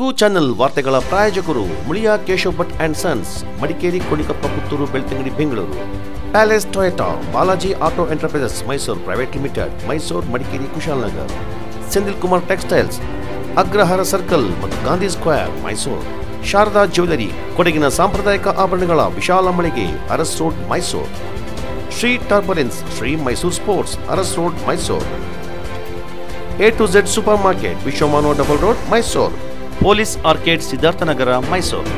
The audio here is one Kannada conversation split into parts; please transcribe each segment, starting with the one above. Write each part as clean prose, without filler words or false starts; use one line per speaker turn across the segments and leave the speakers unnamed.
ಕು ಚಾನೆಲ್ ವಾರ್ತೆಗಳ ಪ್ರಾಯೋಜಕರು Muliya Keshav Bhat and sons, Madikeri, Konikoppa, Puttur, Belthangady, Bengaluru. Palace Toyota, Balaji auto enterprises Mysuru private limited, Mysuru, Madikeri, Kushalnagar. Senthil Kumar textiles, Agrahara circle ಮತ್ತು ಗಾಂಧಿ ಸ್ಕ್ವೇರ್, ಮೈಸೂರು. ಶಾರದಾ ಜ್ಯುವೆಲರಿ, ಕೊಡಗಿನ ಸಾಂಪ್ರದಾಯಿಕ ಆಭರಣಗಳ ವಿಶಾಲ ಮಳಿಗೆ, Aras road, Mysuru. Shri turbulence, Shri Mysuru sports, Aras road, Mysuru. A to Z super market, Vishwamanava double road, Mysuru. Police arcade, Siddharthanagar, Mysuru.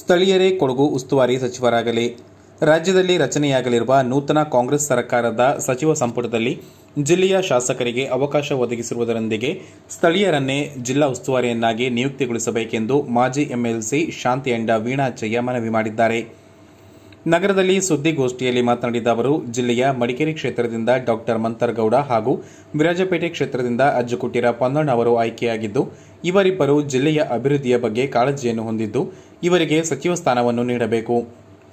ಸ್ಥಳೀಯರೇ ಕೊಡಗು ಉಸ್ತುವಾರಿ ಸಚಿವರಾಗಲಿ. ರಾಜ್ಯದಲ್ಲಿ ರಚನೆಯಾಗಲಿರುವ ನೂತನ ಕಾಂಗ್ರೆಸ್ ಸರ್ಕಾರದ ಸಚಿವ ಸಂಪುಟದಲ್ಲಿ ಜಿಲ್ಲೆಯ ಶಾಸಕರಿಗೆ ಅವಕಾಶ ಒದಗಿಸಿರುವುದರೊಂದಿಗೆ ಸ್ಥಳೀಯರನ್ನೇ ಜಿಲ್ಲಾ ಉಸ್ತುವಾರಿಯನ್ನಾಗಿ ನಿಯುಕ್ತಿಗೊಳಿಸಬೇಕೆಂದು ಮಾಜಿ ಎಂಎಲ್ಸಿ ಶಾಂತಿ ಅಂಡ ವೀಣಾಚಯ್ಯ ಮನವಿ ಮಾಡಿದ್ದಾರೆ. ನಗರದಲ್ಲಿ ಸುದ್ದಿಗೋಷ್ಠಿಯಲ್ಲಿ ಮಾತನಾಡಿದ ಅವರು, ಜಿಲ್ಲೆಯ ಮಡಿಕೇರಿ ಕ್ಷೇತ್ರದಿಂದ ಡಾ ಮಂತರಗೌಡ ಹಾಗೂ ವಿರಾಜಪೇಟೆ ಕ್ಷೇತ್ರದಿಂದ ಅಜ್ಜುಕುಟ್ಟಿರ ಪೊನ್ನಣ್ಣ ಅವರು ಆಯ್ಕೆಯಾಗಿದ್ದು, ಇವರಿಬ್ಬರು ಜಿಲ್ಲೆಯ ಅಭಿವೃದ್ಧಿಯ ಬಗ್ಗೆ ಕಾಳಜಿಯನ್ನು ಹೊಂದಿದ್ದು, ಇವರಿಗೆ ಸಚಿವ ಸ್ಥಾನವನ್ನು ನೀಡಬೇಕು.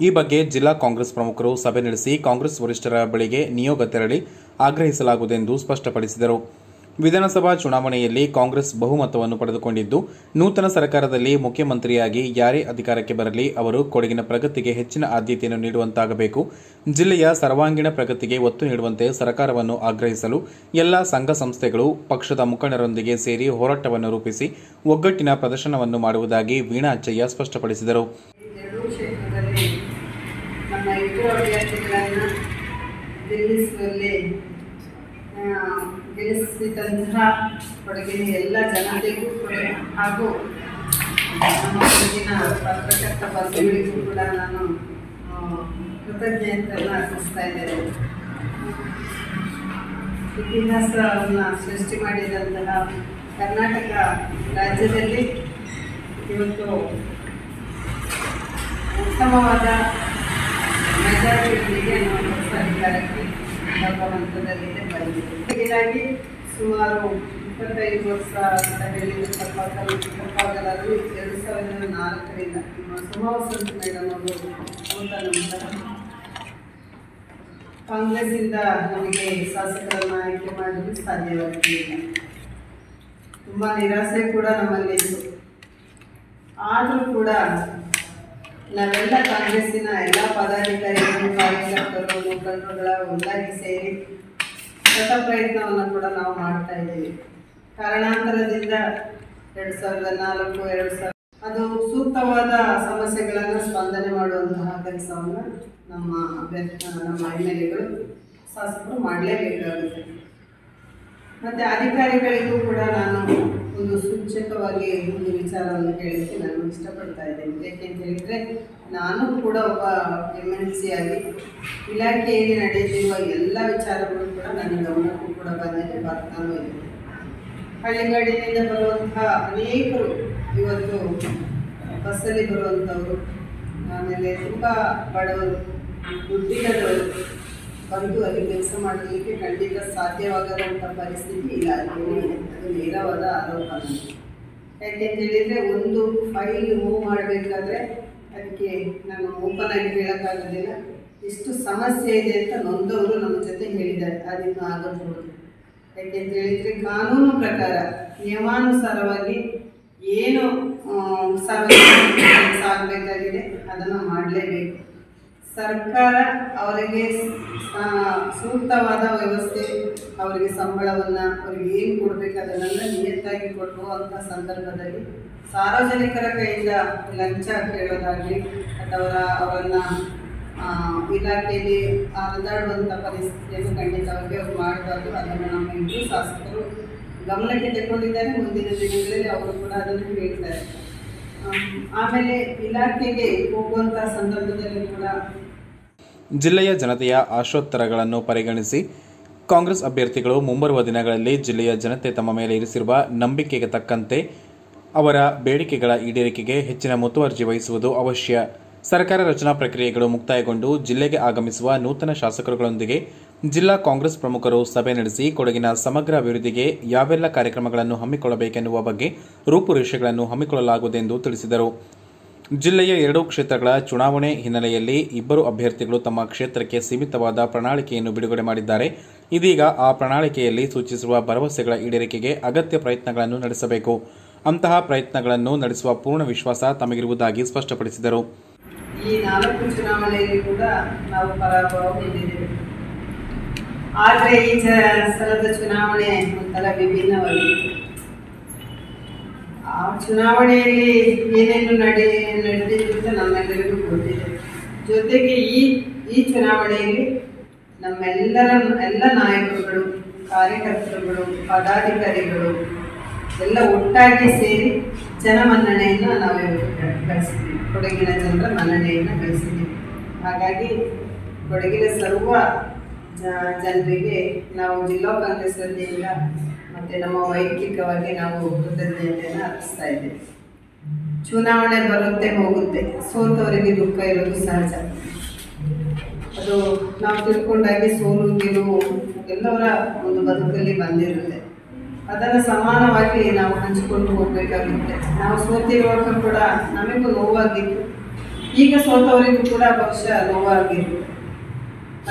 ಈ ಬಗ್ಗೆ ಜಿಲ್ಲಾ ಕಾಂಗ್ರೆಸ್ ಪ್ರಮುಖರು ಸಭೆ ನಡೆಸಿ ಕಾಂಗ್ರೆಸ್ ವರಿಷ್ಠರ ಬಳಿಗೆ ನಿಯೋಗ ತೆರಳಿ ಆಗ್ರಹಿಸಲಾಗುವುದೆಂದು ಸ್ಪಷ್ಟಪಡಿಸಿದರು. ವಿಧಾನಸಭಾ ಚುನಾವಣೆಯಲ್ಲಿ ಕಾಂಗ್ರೆಸ್ ಬಹುಮತವನ್ನು ಪಡೆದುಕೊಂಡಿದ್ದು, ನೂತನ ಸರ್ಕಾರದಲ್ಲಿ ಮುಖ್ಯಮಂತ್ರಿಯಾಗಿ ಯಾರೇ ಅಧಿಕಾರಕ್ಕೆ ಬರಲಿ ಅವರು ಕೊಡಗಿನ ಪ್ರಗತಿಗೆ ಹೆಚ್ಚಿನ ಆದ್ಯತೆಯನ್ನು ನೀಡುವಂತಾಗಬೇಕು. ಜಿಲ್ಲೆಯ ಸರ್ವಾಂಗೀಣ ಪ್ರಗತಿಗೆ ಒತ್ತು ನೀಡುವಂತೆ ಸರ್ಕಾರವನ್ನು ಆಗ್ರಹಿಸಲು ಎಲ್ಲಾ ಸಂಘ ಸಂಸ್ಥೆಗಳು ಪಕ್ಷದ ಮುಖಂಡರೊಂದಿಗೆ ಸೇರಿ ಹೋರಾಟವನ್ನು ರೂಪಿಸಿ ಒಗ್ಗಟ್ಟಿನ ಪ್ರದರ್ಶನವನ್ನು ಮಾಡುವುದಾಗಿ ವೀಣಾಚಯ್ಯ ಸ್ಪಷ್ಟಪಡಿಸಿದರು.
ಗೆಲ್ಲಿಸಿದಂತಹ ಕೊಡಗಿನ ಎಲ್ಲ ಜನತೆಗೂ ಕೂಡ ಹಾಗೂ ನಮ್ಮ ಕೊಡಗಿನ ಪತ್ರಕರ್ತ ಬಂಧುಗಳಿಗೂ ಕೂಡ ನಾನು ಕೃತಜ್ಞತೆಯನ್ನು ಅರ್ಪಿಸ್ತಾ ಇದ್ದೇನೆ. ಇತಿಹಾಸವನ್ನು ಸೃಷ್ಟಿ ಮಾಡಿದಂತಹ ಕರ್ನಾಟಕ ರಾಜ್ಯದಲ್ಲಿ ಇವತ್ತು ಉತ್ತಮವಾದ ಮೆಜಾರಿಟಿಯೊಂದಿಗೆ ನಾವು ಹೊಸ ಅಧಿಕಾರಕ್ಕೆ ಹಂತದಲ್ಲಿದೆ ಬಂದಿದೆ. ಹೀಗಾಗಿ ಸುಮಾರು 25 ವರ್ಷ ಅಂತ ಹೇಳಿದ ತಪ್ಪಾಗಲಾದರೂ 2004ರಿಂದ ಸುಮಾರು ಮೇಡಮ್ ಅವರು ಹೋದ ನಂತರ ಕಾಂಗ್ರೆಸ್ಸಿಂದ ನಮಗೆ ಶಾಸಕರನ್ನು ಆಯ್ಕೆ ಮಾಡಲು ಸಾಧ್ಯವಾಗಲಿಲ್ಲ. ತುಂಬ ನಿರಾಸೆ ಕೂಡ ನಮ್ಮಲ್ಲಿತ್ತು. ಆದರೂ ಕೂಡ ನಾವೆಲ್ಲ ಕಾಂಗ್ರೆಸ್ಸಿನ ಎಲ್ಲ ಪದಾಧಿಕಾರಿಗಳು, ಕಾರ್ಯಕರ್ತರು, ಮುಖಂಡರುಗಳ ಒಂದಾಗಿ ಸೇರಿ ಹೊಸ ಪ್ರಯತ್ನವನ್ನು ಕೂಡ ನಾವು ಮಾಡ್ತಾ ಇದ್ದೀವಿ. ಕಾರಣಾಂತರದಿಂದ 2004 ಅದು ಸೂಕ್ತವಾದ ಸಮಸ್ಯೆಗಳನ್ನು ಸ್ಪಂದನೆ ಮಾಡುವಂತಹ ಕೆಲಸವನ್ನು ನಮ್ಮ MLAಗಳು ಶಾಸಕರು ಮಾಡಲೇಬೇಕಾಗುತ್ತೆ. ಮತ್ತು ಅಧಿಕಾರಿಗಳಿಗೂ ಕೂಡ ನಾನು ಒಂದು ಸೂಚಕವಾಗಿ ಒಂದು ವಿಚಾರವನ್ನು ಹೇಳಲಿಕ್ಕೆ ನಾನು ಇಷ್ಟಪಡ್ತಾ ಇದ್ದೇನೆ. ಏಕೆಂತ ಹೇಳಿದರೆ, ನಾನು ಕೂಡ ಒಬ್ಬ MLC ಆಗಿ ಇಲಾಖೆಯಲ್ಲಿ ನಡೆಯುತ್ತಿರುವ ಎಲ್ಲ ವಿಚಾರಗಳು ಕೂಡ ನನ್ನ ಗಮನಕ್ಕೂ ಕೂಡ ಬರ್ತಾನೂ ಇದೆ. ಹಳ್ಳಿಗಾಡಿನಿಂದ ಬರುವಂತಹ ಅನೇಕರು ಇವತ್ತು ಬಸ್ಸಲ್ಲಿ ಬರುವಂಥವರು, ಆಮೇಲೆ ತುಂಬ ಬಡವರು, ದುಡ್ಡಿಲ್ಲದವರು ಬಂದು ಅಲ್ಲಿ ಕೆಲಸ ಮಾಡಲಿಕ್ಕೆ ಖಂಡಿತ ಸಾಧ್ಯವಾಗದಂಥ ಪರಿಸ್ಥಿತಿ ಇಲಾಖೆಯಲ್ಲಿ ಇದೆ. ಅದು ನೇರವಾದ ಆರೋಪ. ಯಾಕೆಂತೇಳಿದರೆ, ಒಂದು ಫೈಲ್ ಮೂವ್ ಮಾಡಬೇಕಾದ್ರೆ ಅದಕ್ಕೆ ನಾನು ಓಪನ್ ಆಗಿ ಹೇಳೋಕ್ಕಾಗೋದಿಲ್ಲ. ಎಷ್ಟು ಸಮಸ್ಯೆ ಇದೆ ಅಂತ ನೊಂದವರು ನಮ್ಮ ಜೊತೆ ಹೇಳಿದ್ದಾರೆ. ಅದನ್ನು ಆಗಬಹುದು. ಯಾಕೆಂತೇಳಿದರೆ, ಕಾನೂನು ಪ್ರಕಾರ ನಿಯಮಾನುಸಾರವಾಗಿ ಏನು ಸಾರ್ವಜನಿಕ ಕೆಲಸ ಆಗಬೇಕಾಗಿದೆ ಅದನ್ನು ಮಾಡಲೇಬೇಕು. ಸರ್ಕಾರ ಅವರಿಗೆ ಸೂಕ್ತವಾದ ವ್ಯವಸ್ಥೆ, ಅವರಿಗೆ ಸಂಬಳವನ್ನು, ಅವರಿಗೆ ಏನು ಕೊಡಬೇಕು ಅದನ್ನೆಲ್ಲ ನಿಯತ್ತಾಗಿ ಕೊಡುವಂಥ ಸಂದರ್ಭದಲ್ಲಿ ಸಾರ್ವಜನಿಕರ ಕೈಯಿಂದ ಲಂಚ ಕೇಳೋದಾಗಲಿ ಅಥವಾ ಅವರನ್ನು ಇಲಾಖೆಯಲ್ಲಿ ಹರಿದಾಡುವಂಥ ಪರಿಸ್ಥಿತಿಯನ್ನು ಖಂಡಿತವಾಗಿ ಅವರು ಮಾಡಬಾರ್ದು. ಅದನ್ನು ನಮ್ಮ ಇಬ್ಬರು ಶಾಸಕರು ಗಮನಕ್ಕೆ ತೆಗೆದುಕೊಂಡಿದ್ದಾರೆ. ಮುಂದಿನ ದಿನಗಳಲ್ಲಿ ಅವರು ಕೂಡ ಅದನ್ನು ಹೇಳ್ತಾರೆ. ಆಮೇಲೆ ಇಲಾಖೆಗೆ ಹೋಗುವಂಥ ಸಂದರ್ಭದಲ್ಲಿ ಕೂಡ
ಜಿಲ್ಲೆಯ ಜನತೆಯ ಆಶೋತ್ತರಗಳನ್ನು ಪರಿಗಣಿಸಿ ಕಾಂಗ್ರೆಸ್ ಅಭ್ಯರ್ಥಿಗಳು ಮುಂಬರುವ ದಿನಗಳಲ್ಲಿ ಜಿಲ್ಲೆಯ ಜನತೆ ತಮ್ಮ ಮೇಲೆ ಇರಿಸಿರುವ ನಂಬಿಕೆಗೆ ತಕ್ಕಂತೆ ಅವರ ಬೇಡಿಕೆಗಳ ಈಡೇರಿಕೆಗೆ ಹೆಚ್ಚಿನ ಮುತುವರ್ಜಿ ವಹಿಸುವುದು ಅವಶ್ಯ. ಸರ್ಕಾರ ರಚನಾ ಪ್ರಕ್ರಿಯೆಗಳು ಮುಕ್ತಾಯಗೊಂಡು ಜಿಲ್ಲೆಗೆ ಆಗಮಿಸುವ ನೂತನ ಶಾಸಕರುಗಳೊಂದಿಗೆ ಜಿಲ್ಲಾ ಕಾಂಗ್ರೆಸ್ ಪ್ರಮುಖರು ಸಭೆ ನಡೆಸಿ ಕೊಡಗಿನ ಸಮಗ್ರ ಅಭಿವೃದ್ಧಿಗೆ ಯಾವೆಲ್ಲ ಕಾರ್ಯಕ್ರಮಗಳನ್ನು ಹಮ್ಮಿಕೊಳ್ಳಬೇಕೆನ್ನುವ ಬಗ್ಗೆ ರೂಪುರೇಷೆಗಳನ್ನು ಹಮ್ಮಿಕೊಳ್ಳಲಾಗುವುದೆಂದು ತಿಳಿಸಿದರು. ಜಿಲ್ಲೆಯ 2 ಕ್ಷೇತ್ರಗಳ ಚುನಾವಣೆ ಹಿನ್ನೆಲೆಯಲ್ಲಿ 2 ಅಭ್ಯರ್ಥಿಗಳು ತಮ್ಮ ಕ್ಷೇತ್ರಕ್ಕೆ ಸೀಮಿತವಾದ ಪ್ರಣಾಳಿಕೆಯನ್ನು ಬಿಡುಗಡೆ ಮಾಡಿದ್ದಾರೆ. ಇದೀಗ ಆ ಪ್ರಣಾಳಿಕೆಯಲ್ಲಿ ಸೂಚಿಸಿರುವ ಭರವಸೆಗಳ ಈಡೇರಿಕೆಗೆ ಅಗತ್ಯ ಪ್ರಯತ್ನಗಳನ್ನು ನಡೆಸಬೇಕು. ಅಂತಹ ಪ್ರಯತ್ನಗಳನ್ನು ನಡೆಸುವ ಪೂರ್ಣ ವಿಶ್ವಾಸ ತಮಗಿರುವುದಾಗಿ ಸ್ಪಷ್ಟಪಡಿಸಿದರು.
ಈ 4 ಚುನಾವಣೆಯಲ್ಲಿ ಕೂಡ ನಾವು ಪರಾಭವ ಹೊಂದಿದ್ದೇವೆ. ಆದರೆ ಈ ಸಲದ ಚುನಾವಣೆ ಒಂಥರ ವಿಭಿನ್ನವಾಗಿತ್ತು. ಆ ಚುನಾವಣೆಯಲ್ಲಿ ಏನೇನು ನಡೆದಿತ್ತು ಅಂತ ನಮ್ಮೆಲ್ಲರಿಗೂ ಗೊತ್ತಿದೆ. ಜೊತೆಗೆ ಈ ಚುನಾವಣೆಯಲ್ಲಿ ಎಲ್ಲ ನಾಯಕರುಗಳು, ಕಾರ್ಯಕರ್ತರುಗಳು, ಪದಾಧಿಕಾರಿಗಳು ಎಲ್ಲ ಒಟ್ಟಾಗಿ ಸೇರಿ ಜನಮನ್ನಣೆಯನ್ನು ನಾವು ಗಳಿಸಿದ್ದೀವಿ. ಕೊಡಗಿನ ಜನರ ಮನ್ನಣೆಯನ್ನು ಗಳಿಸಿದ್ದೀವಿ. ಹಾಗಾಗಿ ಕೊಡಗಿನ ಸರ್ವ ಜನರಿಗೆ ನಾವು ಜಿಲ್ಲಾ ಕಾಂಗ್ರೆಸ್ ವತಿಯಿಂದ ಮತ್ತು ನಮ್ಮ ವೈಯಕ್ತಿಕವಾಗಿ ನಾವು ಕೃತಜ್ಞತೆಯನ್ನು ಅರ್ಪಿಸ್ತಾ ಇದ್ದೇವೆ. ಚುನಾವಣೆ ಬರುತ್ತೆ ಹೋಗುತ್ತೆ, ಸೋತವರಿಗೆ ದುಃಖ ಇರೋದು ಸಹಜ. ಅದು ನಾವು ತಿಳ್ಕೊಂಡಾಗೆ ಸೋಲು ಗೆಲುವು ಎಲ್ಲವರ ಒಂದು ಬದುಕಲ್ಲಿ ಬಂದಿರುತ್ತೆ. ಅದನ್ನು ಸಮಾನವಾಗಿ ನಾವು ಹಂಚಿಕೊಂಡು ಹೋಗಬೇಕಾಗುತ್ತೆ. ನಾವು ಸೋತಿರುವಾಗ ಕೂಡ ನಮಗೂ ನೋವಾಗಿತ್ತು, ಈಗ ಸೋತವರಿಗೂ ಕೂಡ ಬಹುಶಃ ನೋವಾಗಿತ್ತು.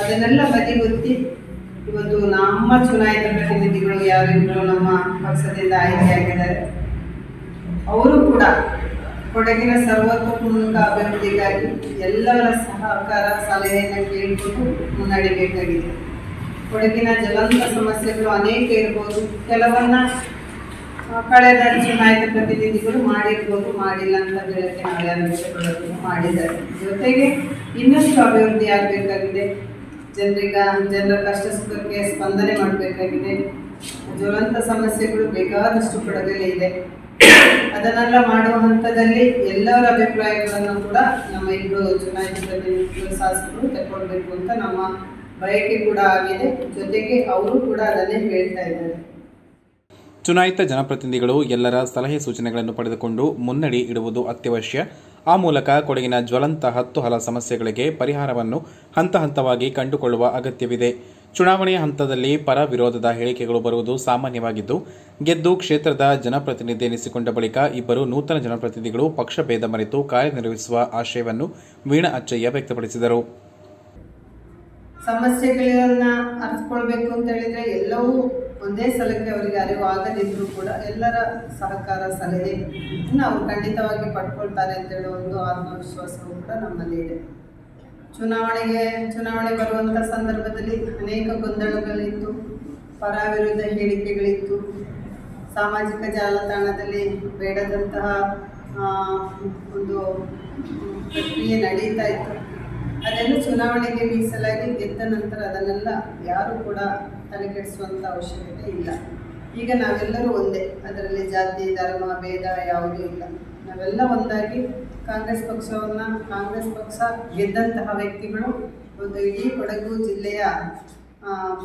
ಅದನ್ನೆಲ್ಲ ಬದಿಗೊತ್ತಿ ಇವತ್ತು ನಮ್ಮ ಚುನಾಯಿತ ಪ್ರತಿನಿಧಿಗಳು ಯಾರಿದ್ರು ನಮ್ಮ ಪಕ್ಷದಿಂದ ಆಯ್ಕೆಯಾಗಿದ್ದಾರೆ, ಅವರು ಕೂಡ ಕೊಡಗಿನ ಸರ್ವತೋಮುಖ ಅಭಿವೃದ್ಧಿಗಾಗಿ ಎಲ್ಲರ ಸಹಕಾರ ಸಲಹೆಯನ್ನು ಕೇಳಿಕೊಂಡು ಮುನ್ನಡೆಯಬೇಕಾಗಿದೆ. ಕೊಡಗಿನ ಜ್ವಲಂತ ಸಮಸ್ಯೆಗಳು ಅನೇಕ ಇರ್ಬೋದು, ಕೆಲವನ್ನ ಕಳೆದ ಚುನಾಯಿತ ಪ್ರತಿನಿಧಿಗಳು ಮಾಡಿರ್ಬೋದು, ಮಾಡಿಲ್ಲ ಅಂತ ಹೇಳಕ್ಕೆ ನಾವ್ಯಾರು ವಿಷಯಗಳನ್ನು ಮಾಡಿದ್ದಾರೆ. ಜೊತೆಗೆ ಇನ್ನಷ್ಟು ಅಭಿವೃದ್ಧಿ ಆಗಬೇಕಾಗಿದೆ. ಜನರ ಕಷ್ಟ ಸುಖಕ್ಕೆ ಸ್ಪಂದನೆ ಮಾಡಬೇಕಾಗಿದೆ. ಜ್ವಲಂತ ಸಮಸ್ಯೆಗಳು ಬೇಕಾದಷ್ಟು ಕೊಡಗಲ್ಲಿ ಇದೆ. ಅದನ್ನೆಲ್ಲ ಮಾಡುವ ಹಂತದಲ್ಲಿ ಎಲ್ಲರ ಅಭಿಪ್ರಾಯಗಳನ್ನು ಕೂಡ ನಮ್ಮ 2 ಚುನಾಯಿತ ಪ್ರತಿನಿಧಿಗಳು, ಶಾಸಕರು ತಗೊಳ್ಬೇಕು ಅಂತ ನಮ್ಮ ಬಯಕೆ ಕೂಡ ಆಗಿದೆ. ಜೊತೆಗೆ ಅವರು ಕೂಡ ಅದನ್ನೇ ಹೇಳ್ತಾ ಇದ್ದಾರೆ.
ಚುನಾಯಿತ ಜನಪ್ರತಿನಿಧಿಗಳು ಎಲ್ಲರ ಸಲಹೆ ಸೂಚನೆಗಳನ್ನು ಪಡೆದುಕೊಂಡು ಮುನ್ನಡೆ ಇಡುವುದು ಅತ್ಯವಶ್ಯ. ಆ ಮೂಲಕ ಕೊಡಗಿನ ಜ್ವಲಂತ 10 ಹಲ ಸಮಸ್ಯೆಗಳಿಗೆ ಪರಿಹಾರವನ್ನು ಹಂತ ಹಂತವಾಗಿ ಕಂಡುಕೊಳ್ಳುವ ಅಗತ್ಯವಿದೆ. ಚುನಾವಣೆಯ ಹಂತದಲ್ಲಿ ಪರ ವಿರೋಧದ ಹೇಳಿಕೆಗಳು ಬರುವುದು ಸಾಮಾನ್ಯವಾಗಿದ್ದು, ಗೆದ್ದು ಕ್ಷೇತ್ರದ ಜನಪ್ರತಿನಿಧಿ ಎನಿಸಿಕೊಂಡ ಬಳಿಕ 2 ನೂತನ ಜನಪ್ರತಿನಿಧಿಗಳು ಪಕ್ಷ ಭೇದ ಮರೆತು ಕಾರ್ಯನಿರ್ವಹಿಸುವ ಆಶಯವನ್ನು ವೀಣಾ ಅಚ್ಚಯ್ಯ ವ್ಯಕ್ತಪಡಿಸಿದರು.
ಸಮಸ್ಯೆಗಳನ್ನ ಅರ್ಥಕೊಳ್ಬೇಕು ಅಂತ ಹೇಳಿದ್ರೆ ಎಲ್ಲವೂ ಒಂದೇ ಸಲಕ್ಕೆ ಅವರಿಗೆ ಅರಿವು ಆಗದಿದ್ರೂ ಕೂಡ ಎಲ್ಲರ ಸಹಕಾರ ಸಲಹೆಯನ್ನು ಅವರು ಖಂಡಿತವಾಗಿ ಪಡ್ಕೊಳ್ತಾರೆ ಅಂತ ಹೇಳೋ ಒಂದು ಆತ್ಮವಿಶ್ವಾಸವೂ ಕೂಡ ನಮ್ಮಲ್ಲಿ ಇದೆ. ಚುನಾವಣೆ ಬರುವಂಥ ಸಂದರ್ಭದಲ್ಲಿ ಅನೇಕ ಗೊಂದಲಗಳಿತ್ತು, ಪರ ವಿರುದ್ಧ ಹೇಳಿಕೆಗಳಿತ್ತು, ಸಾಮಾಜಿಕ ಜಾಲತಾಣದಲ್ಲಿ ಬೇಡದಂತಹ ಒಂದು ಪ್ರಕ್ರಿಯೆ ನಡೀತಾ ಇತ್ತು. ಅದೆಲ್ಲ ಚುನಾವಣೆಗೆ ಮೀಸಲಾಗಿ ಗೆದ್ದ ನಂತರ ಅದನ್ನೆಲ್ಲ ಯಾರೂ ಕೂಡ ತಲೆಕೆಡಿಸುವಂಥ ಅವಶ್ಯಕತೆ ಇಲ್ಲ. ಈಗ ನಾವೆಲ್ಲರೂ ಒಂದೇ, ಅದರಲ್ಲಿ ಜಾತಿ ಧರ್ಮ ಭೇದ ಯಾವುದೂ ಇಲ್ಲ. ನಾವೆಲ್ಲ ಒಂದಾಗಿ ಕಾಂಗ್ರೆಸ್ ಪಕ್ಷ ಗೆದ್ದಂತಹ ವ್ಯಕ್ತಿಗಳು ಒಂದು ಇಡೀ ಕೊಡಗು ಜಿಲ್ಲೆಯ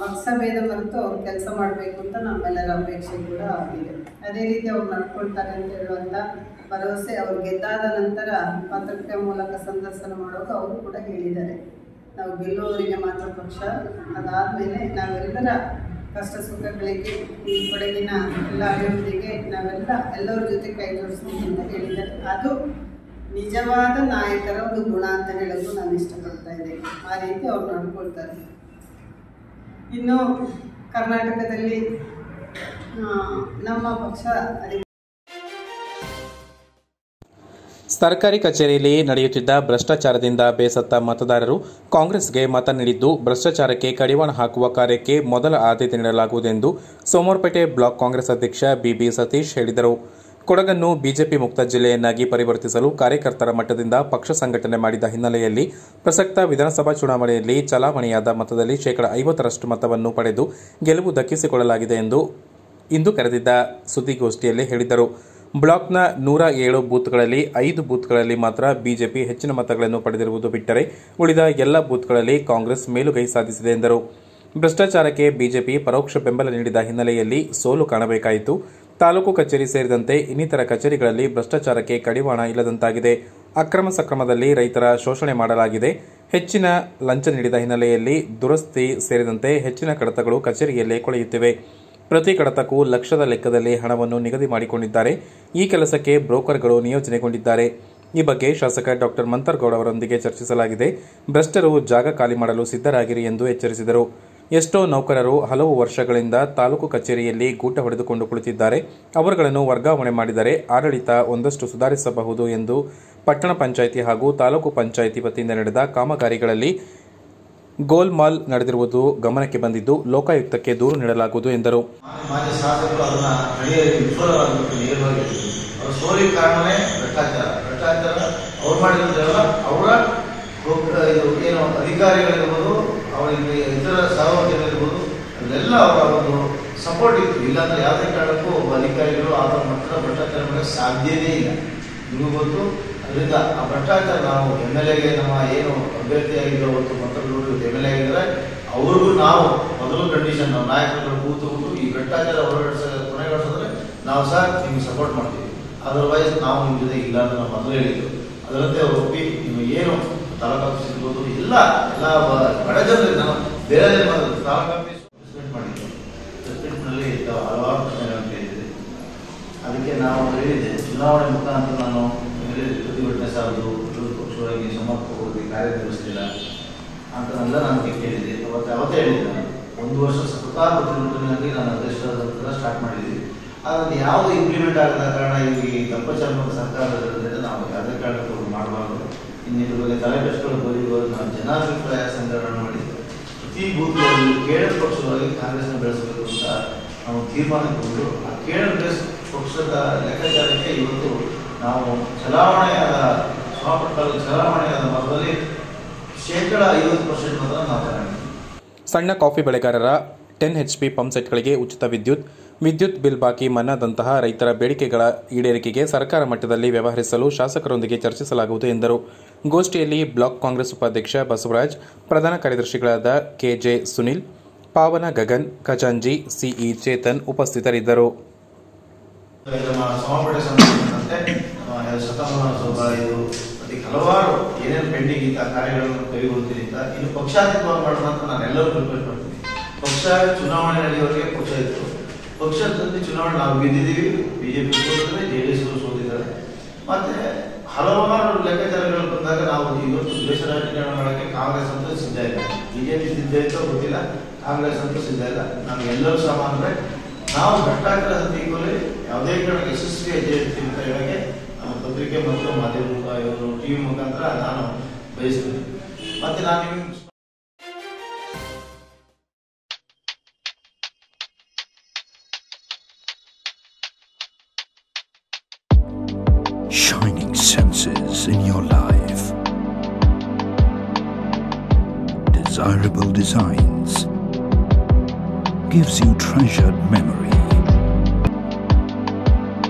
ಪಕ್ಷ ಭೇದ ಮರೆತು ಅವ್ರು ಕೆಲಸ ಮಾಡಬೇಕು ಅಂತ ನಮ್ಮೆಲ್ಲರ ಅಪೇಕ್ಷೆ ಕೂಡ ಆಗಿದೆ. ಅದೇ ರೀತಿ ಅವ್ರು ನಡ್ಕೊಳ್ತಾರೆ ಅಂತ ಹೇಳುವಂಥ ಭರವಸೆ ಅವ್ರು ಗೆದ್ದಾದ ನಂತರ ಪತ್ರಿಕೆ ಮೂಲಕ ಸಂದರ್ಶನ ಮಾಡುವಾಗ ಅವರು ಕೂಡ ಹೇಳಿದ್ದಾರೆ, ನಾವು ಗೆಲ್ಲುವವರಿಗೆ ಮಾತ್ರ ಪಕ್ಷ, ಅದಾದಮೇಲೆ ನಾವೆಲ್ಲರ ಕಷ್ಟ ಸುಖಗಳಿಗೆ ಈ ಕೊಡಗಿನ ಎಲ್ಲ ಅಭಿವೃದ್ಧಿಗೆ ಎಲ್ಲರ ಜೊತೆ ಕೈ ಜೋಡಿಸ್ತೀವಿ ಅಂತ ಹೇಳಿದ್ದಾರೆ. ಅದು ನಿಜವಾದ ನಾಯಕರ ಒಂದು ಗುಣ ಅಂತ ಹೇಳೋದು ನಾನು ಇಷ್ಟಪಡ್ತಾ ಇದ್ದೇನೆ. ಆ ರೀತಿ ಅವ್ರು ನಡ್ಕೊಳ್ತಾರೆ. ಇನ್ನು ಕರ್ನಾಟಕದಲ್ಲಿ ನಮ್ಮ ಪಕ್ಷ
ಸರ್ಕಾರಿ ಕಚೇರಿಯಲ್ಲಿ ನಡೆಯುತ್ತಿದ್ದ ಭ್ರಷ್ಟಾಚಾರದಿಂದ ಬೇಸತ್ತ ಮತದಾರರು ಕಾಂಗ್ರೆಸ್ಗೆ ಮತ ನೀಡಿದ್ದು, ಭ್ರಷ್ಟಾಚಾರಕ್ಕೆ ಕಡಿವಾಣ ಹಾಕುವ ಕಾರ್ಯಕ್ಕೆ ಮೊದಲ ಆದ್ಯತೆ ನೀಡಲಾಗುವುದೆಂದು ಸೋಮವಾರಪೇಟೆ ಬ್ಲಾಕ್ ಕಾಂಗ್ರೆಸ್ ಅಧ್ಯಕ್ಷ ಬಿಬಿ ಸತೀಶ್ ಹೇಳಿದರು. ಕೊಡಗನ್ನು ಬಿಜೆಪಿ ಮುಕ್ತ ಜಿಲ್ಲೆಯನ್ನಾಗಿ ಪರಿವರ್ತಿಸಲು ಕಾರ್ಯಕರ್ತರ ಮಟ್ಟದಿಂದ ಪಕ್ಷ ಸಂಘಟನೆ ಮಾಡಿದ ಹಿನ್ನೆಲೆಯಲ್ಲಿ ಪ್ರಸಕ್ತ ವಿಧಾನಸಭಾ ಚುನಾವಣೆಯಲ್ಲಿ ಚಲಾವಣೆಯಾದ ಮತದಲ್ಲಿ 50% ಮತವನ್ನು ಪಡೆದು ಗೆಲುವು ದಕ್ಕಿಸಿಕೊಳ್ಳಲಾಗಿದೆ ಎಂದು ಇಂದು ಕರೆದಿದ್ದ ಸುದ್ದಿಗೋಷ್ಠಿಯಲ್ಲಿ ಹೇಳಿದರು. ಬ್ಲಾಕ್ನ 107 ಬೂತ್ಗಳಲ್ಲಿ 5 ಬೂತ್ಗಳಲ್ಲಿ ಮಾತ್ರ ಬಿಜೆಪಿ ಹೆಚ್ಚಿನ ಮತಗಳನ್ನು ಪಡೆದಿರುವುದು ಬಿಟ್ಟರೆ ಉಳಿದ ಎಲ್ಲ ಬೂತ್ಗಳಲ್ಲಿ ಕಾಂಗ್ರೆಸ್ ಮೇಲುಗೈ ಸಾಧಿಸಿದೆ ಎಂದರು. ಭ್ರಷ್ಟಾಚಾರಕ್ಕೆ ಬಿಜೆಪಿ ಪರೋಕ್ಷ ಬೆಂಬಲ ನೀಡಿದ ಹಿನ್ನೆಲೆಯಲ್ಲಿ ಸೋಲು ಕಾಣಬೇಕಾಯಿತು. ತಾಲೂಕು ಕಚೇರಿ ಸೇರಿದಂತೆ ಇನ್ನಿತರ ಕಚೇರಿಗಳಲ್ಲಿ ಭ್ರಷ್ಟಾಚಾರಕ್ಕೆ ಕಡಿವಾಣ ಇಲ್ಲದಂತಾಗಿದೆ. ಅಕ್ರಮ ಸಕ್ರಮದಲ್ಲಿ ರೈತರ ಶೋಷಣೆ ಮಾಡಲಾಗಿದೆ. ಹೆಚ್ಚಿನ ಲಂಚ ನೀಡಿದ ಹಿನ್ನೆಲೆಯಲ್ಲಿ ದುರಸ್ತಿ ಸೇರಿದಂತೆ ಹೆಚ್ಚಿನ ಕಡತಗಳು ಕಚೇರಿಯಲ್ಲೇ ಕೊಳೆಯುತ್ತಿವೆ. ಪ್ರತಿ ಕಡತಕ್ಕೂ ಲಕ್ಷದ ಲೆಕ್ಕದಲ್ಲಿ ಹಣವನ್ನು ನಿಗದಿ ಮಾಡಿಕೊಂಡಿದ್ದಾರೆ. ಈ ಕೆಲಸಕ್ಕೆ ಬ್ರೋಕರ್ಗಳು ನಿಯೋಜನೆಗೊಂಡಿದ್ದಾರೆ. ಈ ಬಗ್ಗೆ ಶಾಸಕ ಡಾ ಮಂತರ್ಗೌಡ ಅವರೊಂದಿಗೆ ಚರ್ಚಿಸಲಾಗಿದೆ. ಭ್ರಷ್ಟರು ಜಾಗ ಖಾಲಿ ಮಾಡಲು ಸಿದ್ಧರಾಗಿರಿ ಎಂದು ಎಚ್ಚರಿಸಿದರು. ಎಷ್ಟೋ ನೌಕರರು ಹಲವು ವರ್ಷಗಳಿಂದ ತಾಲೂಕು ಕಚೇರಿಯಲ್ಲಿ ಗೂಟ ಹೊಡೆದುಕೊಂಡು ಕುಳಿತಿದ್ದಾರೆ. ಅವರುಗಳನ್ನು ವರ್ಗಾವಣೆ ಮಾಡಿದರೆ ಆಡಳಿತ ಒಂದಷ್ಟು ಸುಧಾರಿಸಬಹುದು ಎಂದು ಪಟ್ಟಣ ಪಂಚಾಯಿತಿ ಹಾಗೂ ತಾಲೂಕು ಪಂಚಾಯಿತಿ ವತಿಯಿಂದ ನಡೆದ ಕಾಮಗಾರಿಗಳಲ್ಲಿ ಗೋಲ್ಮಾಲ್ ನಡೆದಿರುವುದು ಗಮನಕ್ಕೆ ಬಂದಿದ್ದು ಲೋಕಾಯುಕ್ತಕ್ಕೆ ದೂರು ನೀಡಲಾಗುವುದು ಎಂದರು.
ಮಾಜಿ ಶಾಸಕರು ಅದನ್ನ ನಡೆಯಲಿಕ್ಕೆ ವಿಫಲವಾಗಬೇಕು. ನೇರವಾಗಿ ಅವರ ಸೋಲಿಗೆ ಕಾರಣವೇ ಭ್ರಷ್ಟಾಚಾರ ಅವ್ರು ಮಾಡಿರೋದೆಲ್ಲ ಅವರ ಏನು ಅಧಿಕಾರಿಗಳಿರ್ಬೋದು, ಅವರಿಗೆ ಇತರ ಸಹವರ್ತಿಗಳಿರ್ಬೋದು, ಅದೆಲ್ಲ ಅವರ ಒಂದು ಸಪೋರ್ಟ್ ಇತ್ತು. ಇಲ್ಲಾಂದ್ರೆ ಯಾವುದೇ ಕಾರಣಕ್ಕೂ ಒಬ್ಬ ಅಧಿಕಾರಿಗಳು ಆ ಮಟ್ಟದ ಭ್ರಷ್ಟಾಚಾರ ಮಾಡಕ್ಕೆ ಸಾಧ್ಯವೇ ಇಲ್ಲ. ನಿಮಗೂ ಗೊತ್ತು. ಅದರಿಂದ ಆ ಭ್ರಷ್ಟಾಚಾರ ನಾವು MLAಗೆ ನಮ್ಮ ಏನು ಅಭ್ಯರ್ಥಿಯಾಗಿದ್ದ ಹೊತ್ತು ಮಂತ್ರಿಗಳು MLA ಆಗಿದ್ದಾರೆ, ಅವ್ರಿಗೂ ನಾವು ಮೊದಲು ಕಂಡೀಷನ್ ನಾವು ನಾಯಕರುಗಳು ಕೂತು ಈ ಭ್ರಷ್ಟಾಚಾರ ಕೊನೆಗೊಳಿಸಿದ್ರೆ ನಾವು ಸಹ ನಿಮ್ಗೆ ಸಪೋರ್ಟ್ ಮಾಡ್ತೀವಿ, ಅದರ್ವೈಸ್ ನಾವು ನಿಮ್ಮ ಜೊತೆ ಇಲ್ಲ ಅಂತ ನಾವು ಮೊದಲು ಹೇಳಿದ್ರು. ಅದರಂತೆ ಅವರು ಒಪ್ಪಿ ನೀವು ಏನು ತಾಲೂಕು ಆಫೀಸ್ ಇರ್ಬೋದು ಎಲ್ಲ ಬಡ ಜನರಿಗೆ ನಾವು ಬೇರೆ ತಾಲೂಕು ಆಫೀಸ್ ರೆಸ್ಪೆಕ್ಟ್ ಮಾಡಿದ್ದು. ರೆಸ್ಪೆಕ್ಟ್ನಲ್ಲಿ ಹಲವಾರು ಪ್ರಶ್ನೆಗಳನ್ನು ಕೇಳಿದೆ. ಅದಕ್ಕೆ ನಾವು ಹೇಳಿದ್ದೆ, ಚುನಾವಣೆ ಮುಖಾಂತರ ನಾನು ಪ್ರತಿಭಟನೆ ಸಾಲದು, ವಿರೋಧ ಪಕ್ಷವಾಗಿ ಸಮರ್ಪಕವಾಗಿ ಕಾರ್ಯನಿರ್ವಹಿಸಲಿಲ್ಲ ಅಂತನೆಲ್ಲ ನನಗೆ ಕೇಳಿದೆ. ಅವತ್ತೇ ಹೇಳಿದ್ದೆ, ನಾನು 1 ವರ್ಷ ಸತತ ಪ್ರತಿಭಟನೆಯಾಗಿ ನಾನು ಅಧ್ಯಕ್ಷರಾದ ನಂತರ ಸ್ಟಾರ್ಟ್ ಮಾಡಿದ್ದೀವಿ. ಅದನ್ನು ಯಾವುದು ಇಂಪ್ಲಿಮೆಂಟ್ ಆಗದ ಕಾರಣ ಈ ದಂಪಚರ್ಮದ ಸರ್ಕಾರದಿಂದ ನಾವು ಯಾವುದೇ ಕಾರಣಕ್ಕೂ ಮಾಡಬಾರ್ದು. ಇನ್ನು ಇದ್ರ ಬಗ್ಗೆ ತಲೆ ಕೆಡಿಸ್ಕೊಂಡು ಬರೀಬೋದು. ನಾವು ಜನಾಭಿಪ್ರಾಯ ಸಂಗ್ರಹಣೆ ಮಾಡಿದ್ದು ಪ್ರತಿ ಬೂತ್ಗಳಲ್ಲಿ ಕೇಡರ್ ಪಕ್ಷವಾಗಿ ಕಾಂಗ್ರೆಸ್ನ ಬೆಳೆಸಬೇಕು ಅಂತ ನಾವು ತೀರ್ಮಾನಗೊಂಡು ಆ ಕೇಡರ್ ಪಕ್ಷದ ಲೆಕ್ಕಾಚಾರಕ್ಕೆ ಇವತ್ತು ನಾವು ಚಲಾವಣೆಯಾದ ಮತದಲ್ಲಿ 50% ಮಾತ್ರ ನಾವು ತಗೊಂಡಿದ್ದೀವಿ.
ಸಣ್ಣ ಕಾಫಿ ಬೆಳೆಗಾರರ 10 HP ಪಂಪ್ ಸೆಟ್ಗಳಿಗೆ ಉಚಿತ ವಿದ್ಯುತ್ ಬಿಲ್ ಬಾಕಿ ಮನ್ನಾದಂತಹ ರೈತರ ಬೇಡಿಕೆಗಳ ಈಡೇರಿಕೆಗೆ ಸರ್ಕಾರ ಮಟ್ಟದಲ್ಲಿ ವ್ಯವಹರಿಸಲು ಶಾಸಕರೊಂದಿಗೆ ಚರ್ಚಿಸಲಾಗುವುದು ಎಂದರು. ಗೋಷ್ಠಿಯಲ್ಲಿ ಬ್ಲಾಕ್ ಕಾಂಗ್ರೆಸ್ ಉಪಾಧ್ಯಕ್ಷ ಬಸವರಾಜ್, ಪ್ರಧಾನ ಕಾರ್ಯದರ್ಶಿಗಳಾದ KJ ಸುನಿಲ್, ಪಾವನ ಗಗನ್, ಖಜಾಂಜಿ, CE ಚೇತನ್ ಉಪಸ್ಥಿತರಿದ್ದರು.
ಹಲವಾರು ಏನೇನು ಪೆಂಡಿಂಗ್ ಇದ್ದ ಕಾರ್ಯಗಳನ್ನು ಕೈಗೊಳ್ತೀನಿ ಅಂತ ಇನ್ನು ಪಕ್ಷಾತೀತವಾಗಿ ಮಾಡೋಣ ಅಂತ ನಾನು ಎಲ್ಲರೂ ರಿಕ್ವೆಸ್ಟ್ ಮಾಡ್ತೀನಿ. ಪಕ್ಷ ಚುನಾವಣೆ ನಡೆಯುವವರೆಗೆ ಪಕ್ಷ ಇತ್ತು. ಪಕ್ಷದಲ್ಲಿ ಚುನಾವಣೆ ನಾವು ಗೆದ್ದಿದ್ದೀವಿ, BJP ಸೋತಿದ್ದಾರೆ, JDS ಸೋತಿದ್ದಾರೆ. ಮತ್ತೆ ಹಲವಾರು ಲೆಕ್ಕಾಚಾರಗಳು ಬಂದಾಗ ನಾವು ಇವತ್ತು ದೇಶ ರಾಜಕಾರಣ ಮಾಡೋಕ್ಕೆ ಕಾಂಗ್ರೆಸ್ ಅಂತೂ ಸಿದ್ಧ ಇಲ್ಲ, BJP ಸಿದ್ಧ ಇತ್ತೋ ಗೊತ್ತಿಲ್ಲ, ಕಾಂಗ್ರೆಸ್ ಅಂತೂ ಸಿದ್ಧ ಇಲ್ಲ. ನಮ್ಗೆ ಎಲ್ಲರೂ ಸಮ ಅಂದರೆ ನಾವು ಭ್ರಷ್ಟಾಚಾರ ಹತ್ತಿಕೊಳ್ಳಿ ಯಾವುದೇ ಕಾರಣಕ್ಕೆ ಯಶಸ್ವಿ ಹೆಜ್ಜೆ ಇಡ್ತೀವಿ ಅಂತ ಹೇಳೋಕ್ಕೆ ಪತ್ರಿಕೆ ಮತ್ತು ಮಾಧ್ಯಮ TV ಮುಖಾಂತರ ನಾನು ಬಯಸ್ತೀನಿ. ಮತ್ತೆ ನಾನು
Shining senses in your life, desirable designs, gives you treasured memory.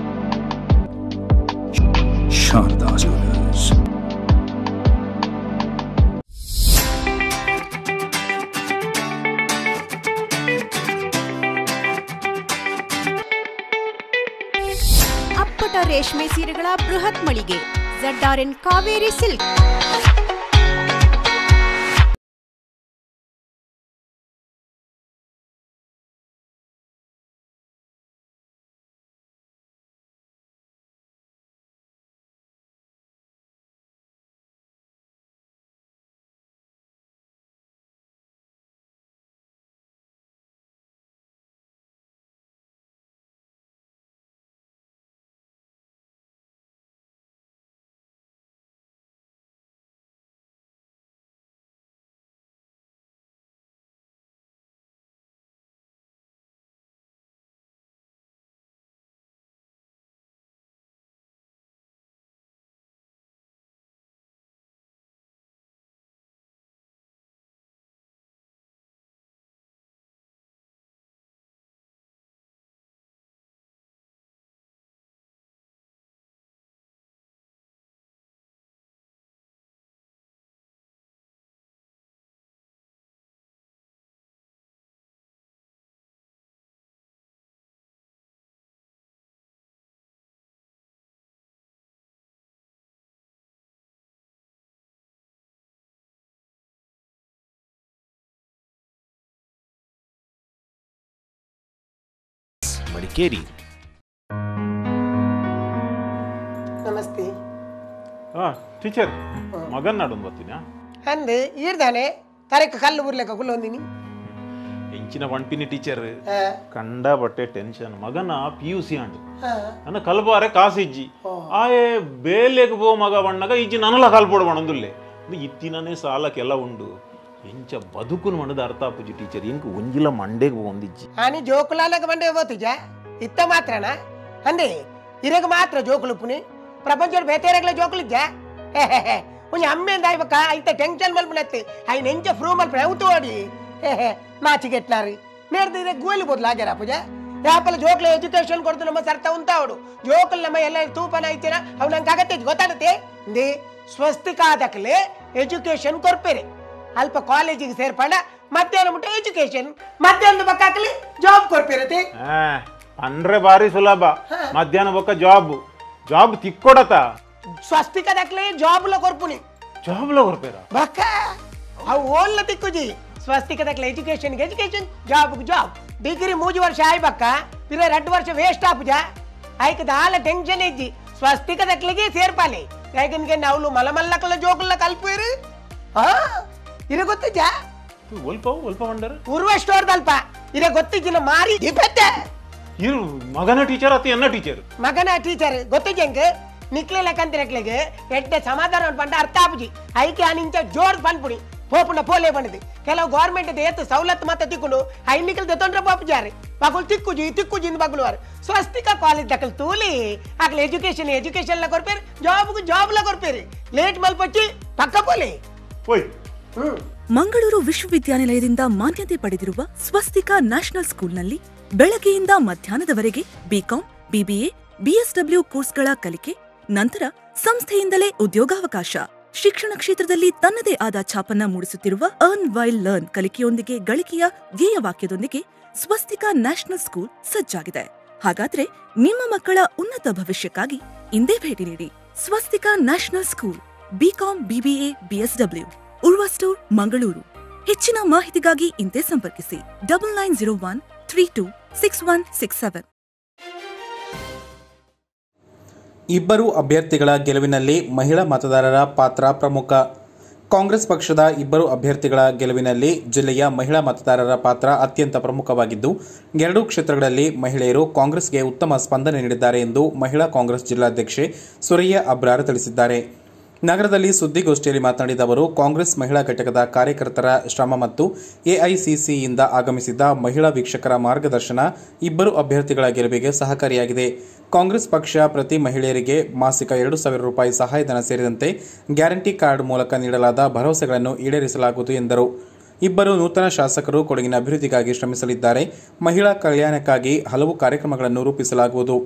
Sharda Jewelers.
ಅಪ್ಪಟ ರೇಷ್ಮೆ ಸೀರೆಗಳ ಬೃಹತ್ ಮಳಿಗೆ ZRN ಕಾವೇರಿ ಸಿಲ್ಕ್.
ಮಡಿಕೇರಿ.
ನಮಸ್ತೆ.
ಟೀಚರ್ ಮಗನ್ ನಾಡೊಂದು ಬರ್ತೀನ
ಅಂದೆ ಈರ್ದಾನೆ ತರಕ ಕಲ್ಲು ಬುರ್ಲೆಕ್ಕ ಕುಲ್ಲೊಂದಿನಿ
ಎಂಚಿನ ಪಂಪಿನಿ ಟೀಚರ್ ಕಂಡ ಬಟ್ಟೆ ಟೆನ್ಷನ್ ಮಗನ PUC ಅಂಡು ನನ್ನ ಕಲ್ಬಾರೆ ಕಾಸಿಜ್ಜಿ ಆಯೆ ಬೇಲೆಗೆ ಪೋ ಮಗ ಬಣ್ಣಗ ಇಜ್ಜಿ ನನಲ ಕಲ್ಪೋಡು ಬಣ್ಣದುಲ್ಲೆ ಇತ್ತಿನೇ ಸಾಲಕ್ಕೆಲ್ಲ ಉಂಡು ಎಂಚ ಬದುಕುನು ಮಣ್ಣದ ಅರ್ಥ ಆಪುಜಿ ಟೀಚರ್ ಇಂಕ ಒಂಜಿಲ ಮಂಡೆಗೆ ಒಂದಿಜ್ಜಿ
ಆನಿ ಜೋಕುಲಾಲಕ ಮಂಡೆ ಹೋತಿಜ ಇತ್ತ ಮಾತ್ರನ ಅಂದೆ ಇರಗ ಮಾತ್ರ ಜೋಕುಲು ಪುನಿ ಪ್ರಪಂಚದ ಬೇತೆರೆಗ್ಲ ಜೋಕುಲಿಜ್ಜ ಒಂಜಿ ಅಮ್ಮೆಂದ ಇವಕ ಐತ ಟೆನ್ಷನ್ ಮಲ್ಪನತ್ತೆ ಐ ನೆಂಚ ಫ್ರೂ ಮಲ್ಪನೆ ಅವತ್ತು ಓಡಿ ಮಾಚಿಗೆಟ್ಲಾರಿ ನೇರ್ದಿದ್ರೆ ಗೋಲಿ ಬದಲಾಗ್ಯಾರ ಪೂಜ ಯಾಪಲ್ಲ ಜೋಕ್ಲ ಎಜುಕೇಶನ್ ಕೊಡ್ತು ನಮ್ಮ ಸರ್ತ ಉಂಟಾವಡು ಜೋಕಲ್ ನಮ್ಮ ಎಲ್ಲ ತೂಪನ ಐತಿನ ಅವ್ ನಂಗೆ ಆಗತ್ತೆ ಗೊತ್ತಾಗತ್ತೆ ದೇ ಸ್ವಸ್ತಿಕಾದಕ್ಲೆ ಎಜುಕೇಶನ್ ಕೊರ್ಪೇರೆ ಅಲ್ಪ ಕಾಲೇಜಿಗೆ ಸೇರ್ಪಡ ಮಧ್ಯಾಹ್ನ ಮುಟ್ಟ ಎಜುಕೇಶನ್ ಮಧ್ಯಾಹ್ನದ ಬಕ್ಕ ಹಾಕಲಿ ಜಾಬ್ ಕೊರ್ಪೇರತೆ
ಅಂದ್ರೆ ಬಾರಿ ಸುಲಭ ಮಧ್ಯಾಹ್ನ ಬೊಕ್ಕ ಜಾಬ್ ತಿಕ್ಕೊಡತ
ಸ್ವಸ್ತಿಕದಕ್ಲೆ ಜಾಬ್ಲ ಕೊರ್ಪುನಿ
ಜಾಬ್ಲ ಕೊರ್ಪೇರ
ಬಕ್ಕ ಅವು ಓಲ್ಲ ತಿಕ್ಕುಜಿ ಸ್ವಸ್ತಿಕದಕ್ಲೆ ಎಜುಕೇಶನ್ ಜಾಬ್ ಡಿಗ್ರಿ 3 ವರ್ಷ ಆಯ್ ಬಕ್ಕ ಇರ 2 ವರ್ಷ ವೇಸ್ಟ್ ಆಪುಜ ಐಕ ದಾಲ ಟೆನ್ಷನ್ ಇಜ್ಜಿ ಸ್ವಸ್ತಿಕದಕ್ಲೆಗೆ ಸೇರ್ಪಾಲೆ ಯಾಕಂದ್ರೆ ನಾವು ಮಲಮಲ್ಲಕಲ ಜೋಕುಲ್ಲ ಕಲ್ಪೇರು ಇರ ಗೊತ್ತಿಜ್ಜ
ಒಲ್ಪ ಮಂಡರ
ಪೂರ್ವ ಸ್ಟೋರ್ ದಲ್ಪ ಇರ ಗೊತ್ತಿಜ್ಜಿನ ಮಾರಿ ದಿಪತ್ತೆ
ಇರು ಮಗನ ಟೀಚರ್ ಅತಿ ಎನ್ನ ಟೀಚರ್
ಮಗನ ಟೀಚರ್ ಗೊತ್ತಿಜ್ಜಂಗೆ ನಿಕ್ಲೆ ಲೆಕ್ಕಂತಿರಕ್ಲೆಗೆ ಎಡ್ಡೆ ಸಮಾಧಾನ ಪಂಡ ಅರ್ಥ ಆಪುಜಿ ಐಕೆ ಅನಿಂಚ ಜೋರ್ ಪನ್ಪುಡಿ ಪೋಪುಂಡ ಪೋಲೆ ಬಂದಿದೆ ಕೆಲವು ಗೌರ್ಮೆಂಟ್ ಏತು ಸವಲತ್ತು ಮತ್ತೆ ತಿಕ್ಕೊಂಡು ಐನಿಕಲ್ ತೊಂದ್ರೆ ಪಾಪುಜಾರೆ ಮಗಳು ತಿಕ್ಕುಜಿ ಬಗ್ಲುವಾರು ಸ್ವಸ್ತಿಕ ಕಾಲೇಜ್ ದಕ್ಕಲ್ ತೂಲಿ ಆಗ್ಲಿ ಎಜುಕೇಶನ್ ಕೊರ್ಪೇರಿ ಜಾಬ್ ಕೊರ್ಪೇರಿ ಲೇಟ್ ಮಲ್ಪಚ್ಚಿ ಪಕ್ಕ ಪೋಲೆ.
ಮಂಗಳೂರು ವಿಶ್ವವಿದ್ಯಾನಿಲಯದಿಂದ ಮಾನ್ಯತೆ ಪಡೆದಿರುವ ಸ್ವಸ್ತಿಕ ನ್ಯಾಷನಲ್ ಸ್ಕೂಲ್ನಲ್ಲಿ ಬೆಳಗ್ಗೆಯಿಂದ ಮಧ್ಯಾಹ್ನದವರೆಗೆ ಬಿಕಾಂ, BBA, BSW ಕೋರ್ಸ್ಗಳ ಕಲಿಕೆ, ನಂತರ ಸಂಸ್ಥೆಯಿಂದಲೇ ಉದ್ಯೋಗಾವಕಾಶ. ಶಿಕ್ಷಣ ಕ್ಷೇತ್ರದಲ್ಲಿ ತನ್ನದೇ ಆದ ಛಾಪನ್ನ ಮೂಡಿಸುತ್ತಿರುವ ಅರ್ನ್ ವೈಲ್ ಲರ್ನ್ ಕಲಿಕೆಯೊಂದಿಗೆ ಗಳಿಕೆಯ ಧ್ಯೇಯವಾಕ್ಯದೊಂದಿಗೆ ಸ್ವಸ್ತಿಕ ನ್ಯಾಷನಲ್ ಸ್ಕೂಲ್ ಸಜ್ಜಾಗಿದೆ. ಹಾಗಾದ್ರೆ ನಿಮ್ಮ ಮಕ್ಕಳ ಉನ್ನತ ಭವಿಷ್ಯಕ್ಕಾಗಿ ಇಂದೇ ಭೇಟಿ ನೀಡಿ. Swastika national school, BCom, BBA, BSW, Urwa store, Mangaluru. ಹೆಚ್ಚಿನ ಮಾಹಿತಿಗಾಗಿ ಇಂದೇ ಸಂಪರ್ಕಿಸಿ 9901326167.
ಇಬ್ಬರು ಅಭ್ಯರ್ಥಿಗಳ ಗೆಲುವಿನಲ್ಲಿ ಮಹಿಳಾ ಮತದಾರರ ಪಾತ್ರ ಪ್ರಮುಖ. ಕಾಂಗ್ರೆಸ್ ಪಕ್ಷದ ಇಬ್ಬರು ಅಭ್ಯರ್ಥಿಗಳ ಗೆಲುವಿನಲ್ಲಿ ಜಿಲ್ಲೆಯ ಮಹಿಳಾ ಮತದಾರರ ಪಾತ್ರ ಅತ್ಯಂತ ಪ್ರಮುಖವಾಗಿದ್ದು, ಎರಡೂ ಕ್ಷೇತ್ರಗಳಲ್ಲಿ ಮಹಿಳೆಯರು ಕಾಂಗ್ರೆಸ್ಗೆ ಉತ್ತಮ ಸ್ಪಂದನೆ ನೀಡಿದ್ದಾರೆ ಎಂದು ಮಹಿಳಾ ಕಾಂಗ್ರೆಸ್ ಜಿಲ್ಲಾಧ್ಯಕ್ಷೆ ಸುರಯ್ಯ ಅಬ್ರಾರ್ ತಿಳಿಸಿದ್ದಾರೆ. ನಗರದಲ್ಲಿ ಸುದ್ದಿಗೋಷ್ಠಿಯಲ್ಲಿ ಮಾತನಾಡಿದ ಅವರು, ಕಾಂಗ್ರೆಸ್ ಮಹಿಳಾ ಘಟಕದ ಕಾರ್ಯಕರ್ತರ ಶ್ರಮ ಮತ್ತು ಎಐಸಿಸಿಯಿಂದ ಆಗಮಿಸಿದ್ದ ಮಹಿಳಾ ವೀಕ್ಷಕರ ಮಾರ್ಗದರ್ಶನ ಇಬ್ಬರು ಅಭ್ಯರ್ಥಿಗಳ ಗೆಲುವಿಗೆ ಸಹಕಾರಿಯಾಗಿದೆ. ಕಾಂಗ್ರೆಸ್ ಪಕ್ಷ ಪ್ರತಿ ಮಹಿಳೆಯರಿಗೆ ಮಾಸಿಕ 2,000 ರೂಪಾಯಿ ಸಹಾಯಧನ ಸೇರಿದಂತೆ ಗ್ಯಾರಂಟಿ ಕಾರ್ಡ್ ಮೂಲಕ ನೀಡಲಾದ ಭರವಸೆಗಳನ್ನು ಈಡೇರಿಸಲಾಗುವುದು ಎಂದರು. ಇಬ್ಬರು ನೂತನ ಶಾಸಕರು ಕೊಡಗಿನ ಅಭಿವೃದ್ಧಿಗಾಗಿ ಶ್ರಮಿಸಲಿದ್ದಾರೆ. ಮಹಿಳಾ ಕಲ್ಯಾಣಕ್ಕಾಗಿ ಹಲವು ಕಾರ್ಯಕ್ರಮಗಳನ್ನು ರೂಪಿಸಲಾಗುವುದು.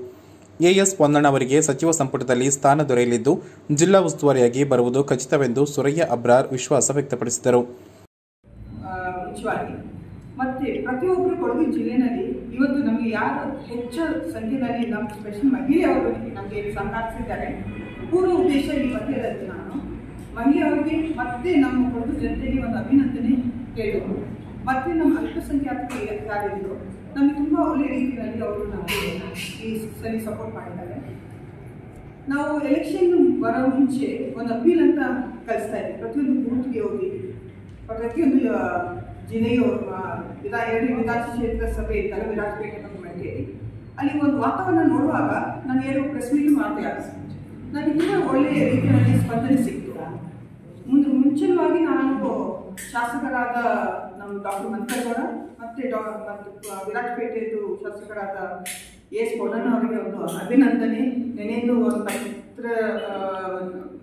ಎಎಸ್ ಪೊನ್ನಣ್ಣ ಅವರಿಗೆ ಸಚಿವ ಸಂಪುಟದಲ್ಲಿ ಸ್ಥಾನ ದೊರೆಯಲಿದ್ದು, ಜಿಲ್ಲಾ ಉಸ್ತುವಾರಿಯಾಗಿ ಬರುವುದು ಖಚಿತವೆಂದು ಸುರಯ್ಯ ಅಬ್ರಾರ್ ವಿಶ್ವಾಸ ವ್ಯಕ್ತಪಡಿಸಿದರು.
ಮತ್ತೆ ಪ್ರತಿಯೊಬ್ಬರು ಕೊಡಗು ಜಿಲ್ಲೆಯಲ್ಲಿ ಇವತ್ತು ನಮಗೆ ಯಾರು ಹೆಚ್ಚು ಸಂಖ್ಯೆಯಲ್ಲಿ ನಮ್ಮ ಸ್ಪೆಷಲ್ ಮಹಿಳೆಯವರು ನಮಗೆ ಸಂಘಟಿಸಿದ್ದಾರೆ. ಪೂರ್ವ ಉದ್ದೇಶ ಈ ಬಂದಿರೋದು ನಾನು ಮಹಿಳೆಯವರಿಗೆ ಮತ್ತೆ ನಮ್ಮ ಕೊಡಗು ಜನತೆಗೆ ಒಂದು ಅಭಿನಂದನೆ ಹೇಳೋದು. ಮತ್ತೆ ನಮ್ಮ ಅಲ್ಪಸಂಖ್ಯಾತರಿಗೆ ಯಾರಿದ್ರು ನಮಗೆ ತುಂಬ ಒಳ್ಳೆಯ ರೀತಿಯಲ್ಲಿ ಅವರು ನಮಗೆ ಈ ಸರಿ ಸಪೋರ್ಟ್ ಮಾಡಿದ್ದಾರೆ. ನಾವು ಎಲೆಕ್ಷನ್ ಬರೋ ಮುಂಚೆ ಒಂದು ಅಪೀಲ್ ಅಂತ ಕಳಿಸ್ತಾ ಇದ್ದೀವಿ. ಪ್ರತಿಯೊಂದು ಬೂತ್ಗೆ ಹೋಗಿ ಪ್ರತಿಯೊಂದು ಜಿಲ್ಲೆಯ 2 ವಿಧಾನಕ್ಷೇತ್ರ ಸಭೆ ಇದ್ದಾಗ ವಿರಾಜಪೇಟೆ ಮತ್ತು ಮಡಿಕೇರಿ ಅಲ್ಲಿ ಒಂದು ವಾತಾವರಣ ನೋಡುವಾಗ ನಾನು 2 ಪ್ರೆಸ್ ಮೀಟ್ ಮಾಡಿದೆ. ನನಗೆ ತುಂಬ ಒಳ್ಳೆಯ ರೀತಿಯಲ್ಲಿ ಸ್ಪಂದನೆ ಸಿಕ್ತು. ಮುಂಚಿತವಾಗಿ ನಾನು ಶಾಸಕರಾದ ನಮ್ಮ ಡಾಕ್ಟರ್ ಮಂತೇಗೌಡ ಮತ್ತು ವಿರಾಜಪೇಟೆದು ಶಾಸಕರಾದ ಎಸ್ ಪೊನ್ನಣ್ಣ ಅವರಿಗೆ ಒಂದು ಅಭಿನಂದನೆ ನೆನೆದು ಒಂದು ಪತ್ರ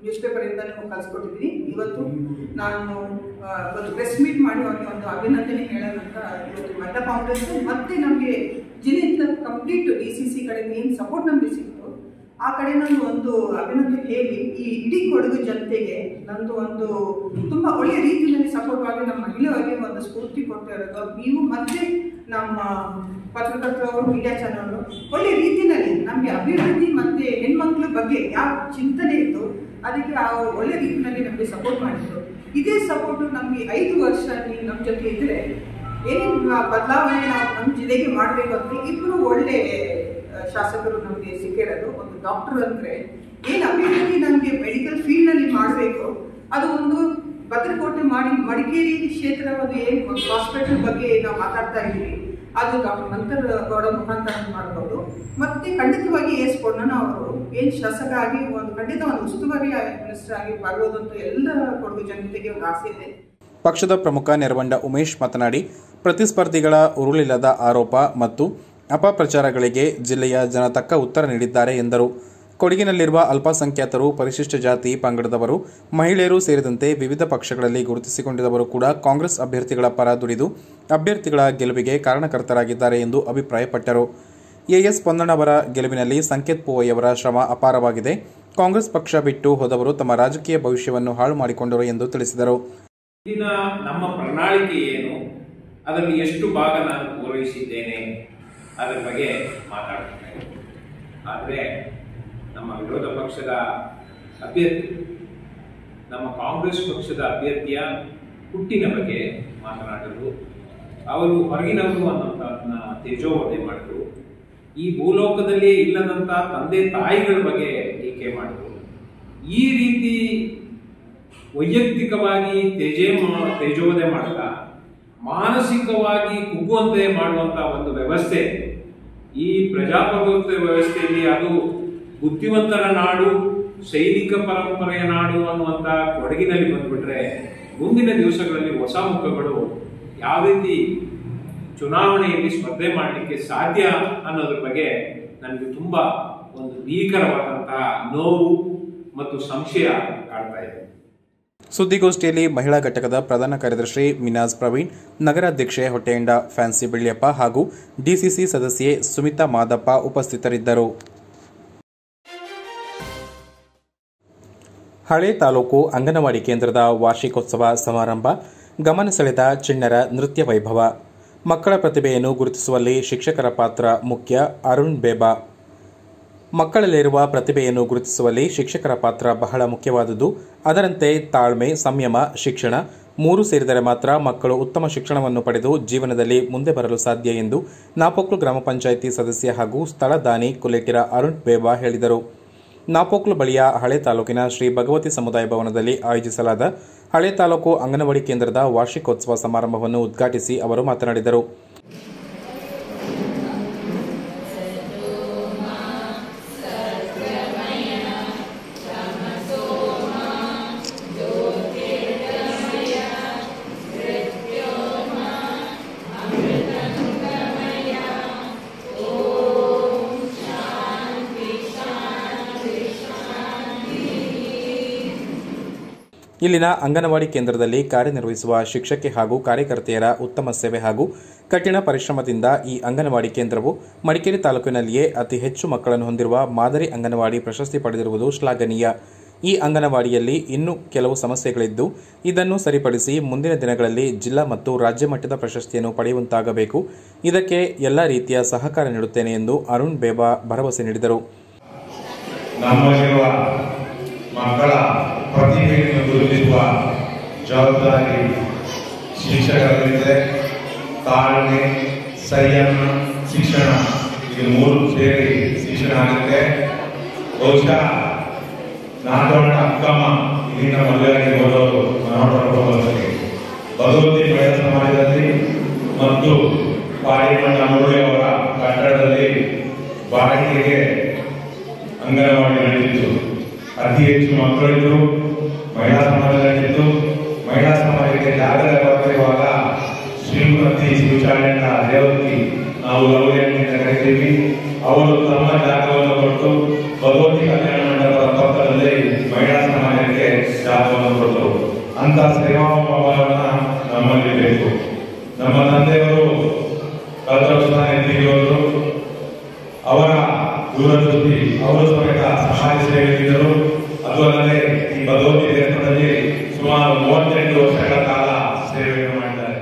ನ್ಯೂಸ್ ಪೇಪರಿಂದ ಕಳಿಸ್ಕೊಟ್ಟಿದ್ದೀನಿ. ಇವತ್ತು ನಾನು ಒಂದು ಪ್ರೆಸ್ ಮೀಟ್ ಮಾಡಿ ಅವರಿಗೆ ಒಂದು ಅಭಿನಂದನೆ ಹೇಳೋದಂತ ಇವತ್ತು ಮಹಿಳಾ ಕಾಂಗ್ರೆಸ್ ಮತ್ತು ನಮಗೆ ಜಿಲ್ಲೆಯಿಂದ ಕಂಪ್ಲೀಟ್ DCC ಕಡೆಯಿಂದ ಏನು ಸಪೋರ್ಟ್ ನಮಗೆ ಸಿಕ್ತು ಆ ಕಡೆ ನಾನು ಒಂದು ಅಭಿನಂದನೆ ಹೇಳಿ ಈ ಇಡೀ ಕೊಡಗು ಜನತೆಗೆ ನಂದು ಒಂದು ತುಂಬ ಒಳ್ಳೆಯ ರೀತಿಯಲ್ಲಿ ಸಪೋರ್ಟ್ ಆಗಿ ನಮ್ಮ ಮಹಿಳೆಯರಿಗೆ ಒಂದು ಸ್ಫೂರ್ತಿ ಕೊಡ್ತಾ ಇರೋದು. ನೀವು ಮತ್ತೆ ನಮ್ಮ ಪತ್ರಕರ್ತರು, ಮೀಡಿಯಾ ಚಾನಲ್ ಒಳ್ಳೆಯ ರೀತಿಯಲ್ಲಿ ನಮಗೆ ಅಭಿವೃದ್ಧಿ ಮತ್ತು ಹೆಣ್ಮಕ್ಳ ಬಗ್ಗೆ ಯಾವ ಚಿಂತನೆ ಇತ್ತು ಅದಕ್ಕೆ ಆ ಒಳ್ಳೆ ರೀತಿಯಲ್ಲಿ ನಮಗೆ ಸಪೋರ್ಟ್ ಮಾಡಿದ್ರು. ಇದೇ ಸಪೋರ್ಟು ನಮಗೆ 5 ವರ್ಷ ನೀವು ನಮ್ಮ ಜೊತೆ ಇದ್ದರೆ ಏನೇನು ಬದಲಾವಣೆ ನಾವು ನಮ್ಮ ಜಿಲ್ಲೆಗೆ ಮಾಡಬೇಕು ಅಂದರೆ ಇಬ್ಬರು ಒಳ್ಳೆ ಶಾಸಕರು ನಮಗೆ ಸಿಕ್ಕಿರೋದು. ಒಂದು ಡಾಕ್ಟರ್ ಅಂದರೆ ಏನು ಅಭಿವೃದ್ಧಿ ನಮಗೆ ಮೆಡಿಕಲ್ ಫೀಲ್ಡ್ನಲ್ಲಿ ಮಾಡಬೇಕು, ಅದು ಒಂದು ಭದ್ರಕೋಟೆ ಮಡಿಕೇರಿ ಕ್ಷೇತ್ರ ಒಂದು ಏನು ಒಂದು ಹಾಸ್ಪಿಟಲ್ ಬಗ್ಗೆ ನಾವು ಮಾತಾಡ್ತಾ ಇದ್ದೀವಿ, ಅದು ಡಾಕ್ಟರ್ ನಂತರ ಗೌಡ ಮುಖಾಂತರ ಮಾಡ್ಬೋದು. ಮತ್ತೆ ಖಂಡಿತವಾಗಿ ಎಸ್ ಪೊನ್ನಣ್ಣ ಅವರು ಏನು ಶಾಸಕ ಆಗಿ ಖಂಡಿತ ಒಂದು ಉಸ್ತುವಾರಿ ಮಿನಿಸ್ಟರ್ ಆಗಿ ಬರ್ಬೋದು ಅಂತ ಎಲ್ಲ ಕೊಡಗು ಜನತೆಗೆ ಒಂದು ಆಸೆ ಇದೆ.
ಪಕ್ಷದ ಪ್ರಮುಖ ನೆರವಂಡ ಉಮೇಶ್ ಮಾತನಾಡಿ, ಪ್ರತಿಸ್ಪರ್ಧಿಗಳ ಉರುಳಿಲ್ಲದ ಆರೋಪ ಮತ್ತು ಅಪಪ್ರಚಾರಗಳಿಗೆ ಜಿಲ್ಲೆಯ ಜನ ತಕ್ಕ ಉತ್ತರ ನೀಡಿದ್ದಾರೆ ಎಂದರು. ಕೊಡಗಿನಲ್ಲಿರುವ ಅಲ್ಪಸಂಖ್ಯಾತರು, ಪರಿಶಿಷ್ಟ ಜಾತಿ ಪಂಗಡದವರು, ಮಹಿಳೆಯರು ಸೇರಿದಂತೆ ವಿವಿಧ ಪಕ್ಷಗಳಲ್ಲಿ ಗುರುತಿಸಿಕೊಂಡಿದ್ದವರು ಕೂಡ ಕಾಂಗ್ರೆಸ್ ಅಭ್ಯರ್ಥಿಗಳ ಪರ ದುಡಿದು ಅಭ್ಯರ್ಥಿಗಳ ಗೆಲುವಿಗೆ ಕಾರಣಕರ್ತರಾಗಿದ್ದಾರೆ ಎಂದು ಅಭಿಪ್ರಾಯಪಟ್ಟರು. ಎಎಸ್ ಪೊನ್ನಣ್ಣವರ ಗೆಲುವಿನಲ್ಲಿ ಸಂಕೇತ್ ಪೂವಯ್ಯವರ ಶ್ರಮ ಅಪಾರವಾಗಿದೆ. ಕಾಂಗ್ರೆಸ್ ಪಕ್ಷ ಬಿಟ್ಟು ಹೋದವರು ತಮ್ಮ ರಾಜಕೀಯ ಭವಿಷ್ಯವನ್ನು ಹಾಳು ಮಾಡಿಕೊಂಡರು ಎಂದು ತಿಳಿಸಿದರು.
ನಮ್ಮ ಪ್ರಣಾಳಿಕೆ ಏನು, ಅದರಲ್ಲಿ ಎಷ್ಟು ಭಾಗ ನಾನು ಪೂರೈಸಿದ್ದೇನೆ ಅದರ ಬಗ್ಗೆ ಮಾತಾಡ್ತೇನೆ. ಆದರೆ ನಮ್ಮ ವಿರೋಧ ಪಕ್ಷದ ಅಭ್ಯರ್ಥಿ, ನಮ್ಮ ಕಾಂಗ್ರೆಸ್ ಪಕ್ಷದ ಅಭ್ಯರ್ಥಿಯ ಹುಟ್ಟಿನ ಬಗ್ಗೆ ಮಾತನಾಡಲು ಅವರು ಹೊರಗಿನವರು ಅನ್ನೋದನ್ನ ತೇಜೋವಧೆ ಮಾಡಿದ್ರು. ಈ ಭೂಲೋಕದಲ್ಲಿ ಇಲ್ಲದಂತ ತಂದೆ ತಾಯಿಗಳ ಬಗ್ಗೆ ಟೀಕೆ ಮಾಡಿದ್ರು. ಈ ರೀತಿ ವೈಯಕ್ತಿಕವಾಗಿ ತೇಜೋವಧೆ ಮಾಡ್ತಾ ಮಾನಸಿಕವಾಗಿ ಕುಗ್ಗುವಂತೆ ಮಾಡುವಂತ ಒಂದು ವ್ಯವಸ್ಥೆ ಈ ಪ್ರಜಾಪ್ರಭುತ್ವ ವ್ಯವಸ್ಥೆಯಲ್ಲಿ, ಅದು ಬುದ್ಧಿವಂತರ ನಾಡು, ಸೈನಿಕ ಪರಂಪರೆಯ ನಾಡು ಅನ್ನುವಂತ ಕೊಡಗಿನಲ್ಲಿ ಬಂದ್ಬಿಟ್ರೆ ಮುಂದಿನ ದಿವಸಗಳಲ್ಲಿ ಹೊಸ ಮುಖಗಳು ಯಾವ ರೀತಿ ಚುನಾವಣೆಯಲ್ಲಿ ಸ್ಪರ್ಧೆ ಮಾಡಲಿಕ್ಕೆ ಸಾಧ್ಯ ಅನ್ನೋದ್ರ ಬಗ್ಗೆ ನನಗೆ ತುಂಬಾ ಒಂದು ಭೀಕರವಾದಂತಹ ನೋವು ಮತ್ತು ಸಂಶಯ ಕಾಡ್ತಾ ಇದೆ.
ಸುದ್ದಿಗೋಷ್ಠಿಯಲ್ಲಿ ಮಹಿಳಾ ಘಟಕದ ಪ್ರಧಾನ ಕಾರ್ಯದರ್ಶಿ ಮಿನಾಜ್ ಪ್ರವೀಣ್, ನಗರಾಧ್ಯಕ್ಷೆ ಹೊಟ್ಟೆಯಂಡ ಫ್ಯಾನ್ಸಿ ಬೆಳ್ಳಿಯಪ್ಪ ಹಾಗೂ ಡಿಸಿಸಿ ಸದಸ್ಯೆ ಸುಮಿತಾ ಮಾದಪ್ಪ ಉಪಸ್ಥಿತರಿದ್ದರು. ಹಳೆ ತಾಲೂಕು ಅಂಗನವಾಡಿ ಕೇಂದ್ರದ ವಾರ್ಷಿಕೋತ್ಸವ ಸಮಾರಂಭ ಗಮನ ಸೆಳೆದ ಚಿಣ್ಣರ ನೃತ್ಯ ವೈಭವ. ಮಕ್ಕಳ ಪ್ರತಿಭೆಯನ್ನು ಗುರುತಿಸುವಲ್ಲಿ ಶಿಕ್ಷಕರ ಪಾತ್ರ ಮುಖ್ಯ. ಅರುಣ್ ಬೇಬಾ. ಮಕ್ಕಳಲ್ಲಿರುವ ಪ್ರತಿಭೆಯನ್ನು ಗುರುತಿಸುವಲ್ಲಿ ಶಿಕ್ಷಕರ ಪಾತ್ರ ಬಹಳ ಮುಖ್ಯವಾದುದು. ಅದರಂತೆ ತಾಳ್ಮೆ, ಸಂಯಮ, ಶಿಕ್ಷಣ ಮೂರು ಸೇರಿದರೆ ಮಾತ್ರ ಮಕ್ಕಳು ಉತ್ತಮ ಶಿಕ್ಷಣವನ್ನು ಪಡೆದು ಜೀವನದಲ್ಲಿ ಮುಂದೆ ಬರಲು ಸಾಧ್ಯ ಎಂದು ನಾಪೋಕ್ಲು ಗ್ರಾಮ ಪಂಚಾಯಿತಿ ಸದಸ್ಯ ಹಾಗೂ ಸ್ಥಳ ದಾನಿ ಕುಲೇಟಿರ ಅರುಣ್ ಬೇಬಾ ಹೇಳಿದರು. ನಾಪೋಕ್ಲು ಬಳಿಯ ಹಳೆ ತಾಲೂಕಿನ ಶ್ರೀ ಭಗವತಿ ಸಮುದಾಯ ಭವನದಲ್ಲಿ ಆಯೋಜಿಸಲಾದ ಹಳೆ ತಾಲೂಕು ಅಂಗನವಾಡಿ ಕೇಂದ್ರದ ವಾರ್ಷಿಕೋತ್ಸವ ಸಮಾರಂಭವನ್ನು ಉದ್ಘಾಟಿಸಿ ಅವರು ಮಾತನಾಡಿದರು. ಇಲ್ಲಿನ ಅಂಗನವಾಡಿ ಕೇಂದ್ರದಲ್ಲಿ ಕಾರ್ಯನಿರ್ವಹಿಸುವ ಶಿಕ್ಷಕಿ ಹಾಗೂ ಕಾರ್ಯಕರ್ತೆಯರ ಉತ್ತಮ ಸೇವೆ ಹಾಗೂ ಕಠಿಣ ಪರಿಶ್ರಮದಿಂದ ಈ ಅಂಗನವಾಡಿ ಕೇಂದ್ರವು ಮಡಿಕೇರಿ ತಾಲೂಕಿನಲ್ಲಿಯೇ ಅತಿ ಹೆಚ್ಚು ಮಕ್ಕಳನ್ನು ಹೊಂದಿರುವ ಮಾದರಿ ಅಂಗನವಾಡಿ ಪ್ರಶಸ್ತಿ ಪಡೆದಿರುವುದು ಶ್ಲಾಘನೀಯ. ಈ ಅಂಗನವಾಡಿಯಲ್ಲಿ ಇನ್ನೂ ಕೆಲವು ಸಮಸ್ಯೆಗಳಿದ್ದು ಇದನ್ನು ಸರಿಪಡಿಸಿ ಮುಂದಿನ ದಿನಗಳಲ್ಲಿ ಜಿಲ್ಲಾ ಮತ್ತು ರಾಜ್ಯ ಮಟ್ಟದ ಪ್ರಶಸ್ತಿಯನ್ನು ಪಡೆಯುವಂತಾಗಬೇಕು. ಇದಕ್ಕೆ ಎಲ್ಲ ರೀತಿಯ ಸಹಕಾರ ನೀಡುತ್ತೇನೆ ಎಂದು ಅರುಣ್ ಬೇಬಾ ಭರವಸೆ ನೀಡಿದರು.
ನಮ್ಮಲ್ಲಿರುವ ಮಕ್ಕಳ ಪ್ರತಿಭೆಯನ್ನು ಗುರುತಿಸುವ ಜವಾಬ್ದಾರಿ ಶಿಕ್ಷಕರಲ್ಲಿದೆ. ತಾಳ್ಮೆ, ಸಂಯಮ, ಶಿಕ್ಷಣ ಇದು ಮೂರು ಸೇರಿ ಶಿಕ್ಷಣ ಆಗುತ್ತೆ. ಬಹುಶಃ ನಾಡೋಣ ಅಕ್ಕಮ್ಮ ಇಲ್ಲಿನ ಮದುವೆಯಾಗಿ ಹೋದವರು ಮನೋಹರದಲ್ಲಿ ಭಗವತಿ ಮಹಿಳಾ ಸಮಾಜದಲ್ಲಿ ಮತ್ತು ಪಾಡಿಮಣ್ಣ ಮುರುಳಿಯವರ ಕಟ್ಟಡದಲ್ಲಿ ಬಾಡಿಗೆಗೆ ಅಂಗನವಾಡಿ ನಡೆದಿತ್ತು. ಅತಿ ಹೆಚ್ಚು ಮಕ್ಕಳಿದ್ದು ಮಹಿಳಾ ಸಮಾಜದಲ್ಲಿದ್ದು ಮಹಿಳಾ ಸಮಾಜಕ್ಕೆ ಜಾಗದ ಕೊರತೆಯುವಾಗ ಶ್ರೀಮತಿ ಶಿವಚಾರಣ್ಣ ರೇವತಿ ನಾವು ಲವಲಿಯನ್ನು ಕರೆದಿದ್ದೀವಿ. ಅವರು ತಮ್ಮ ಜಾಗವನ್ನು ಕೊಟ್ಟು ಭಗವತಿ ಕಲ್ಯಾಣ ಮಂಡಪದ ಪಕ್ಕದಲ್ಲಿ ಮಹಿಳಾ ಸಮಾಜಕ್ಕೆ ಜಾಗವನ್ನು ಕೊಟ್ಟರು. ಅಂತ ಸೇವಾ ಮನೋಭಾವನ ನಮ್ಮಲ್ಲಿ ಬೇಕು. ನಮ್ಮ ತಂದೆಯವರು ಕಲ್ಪಸ್ಥಾನರು, ಅವರ ದೂರದೃಷ್ಟಿ, ಅವರು ಸಮೇತ ಸಮಾಜ ಸೇವೆಯಿದ್ದರು. ಅದು ಅಲ್ಲದೆ ಈ ಭಗವತಿ ದೇವಸ್ಥಾನದಲ್ಲಿ ಸುಮಾರು 38 ವರ್ಷಗಳ ಕಾಲ ಸೇವೆಯನ್ನು ಮಾಡಿದ್ದಾರೆ.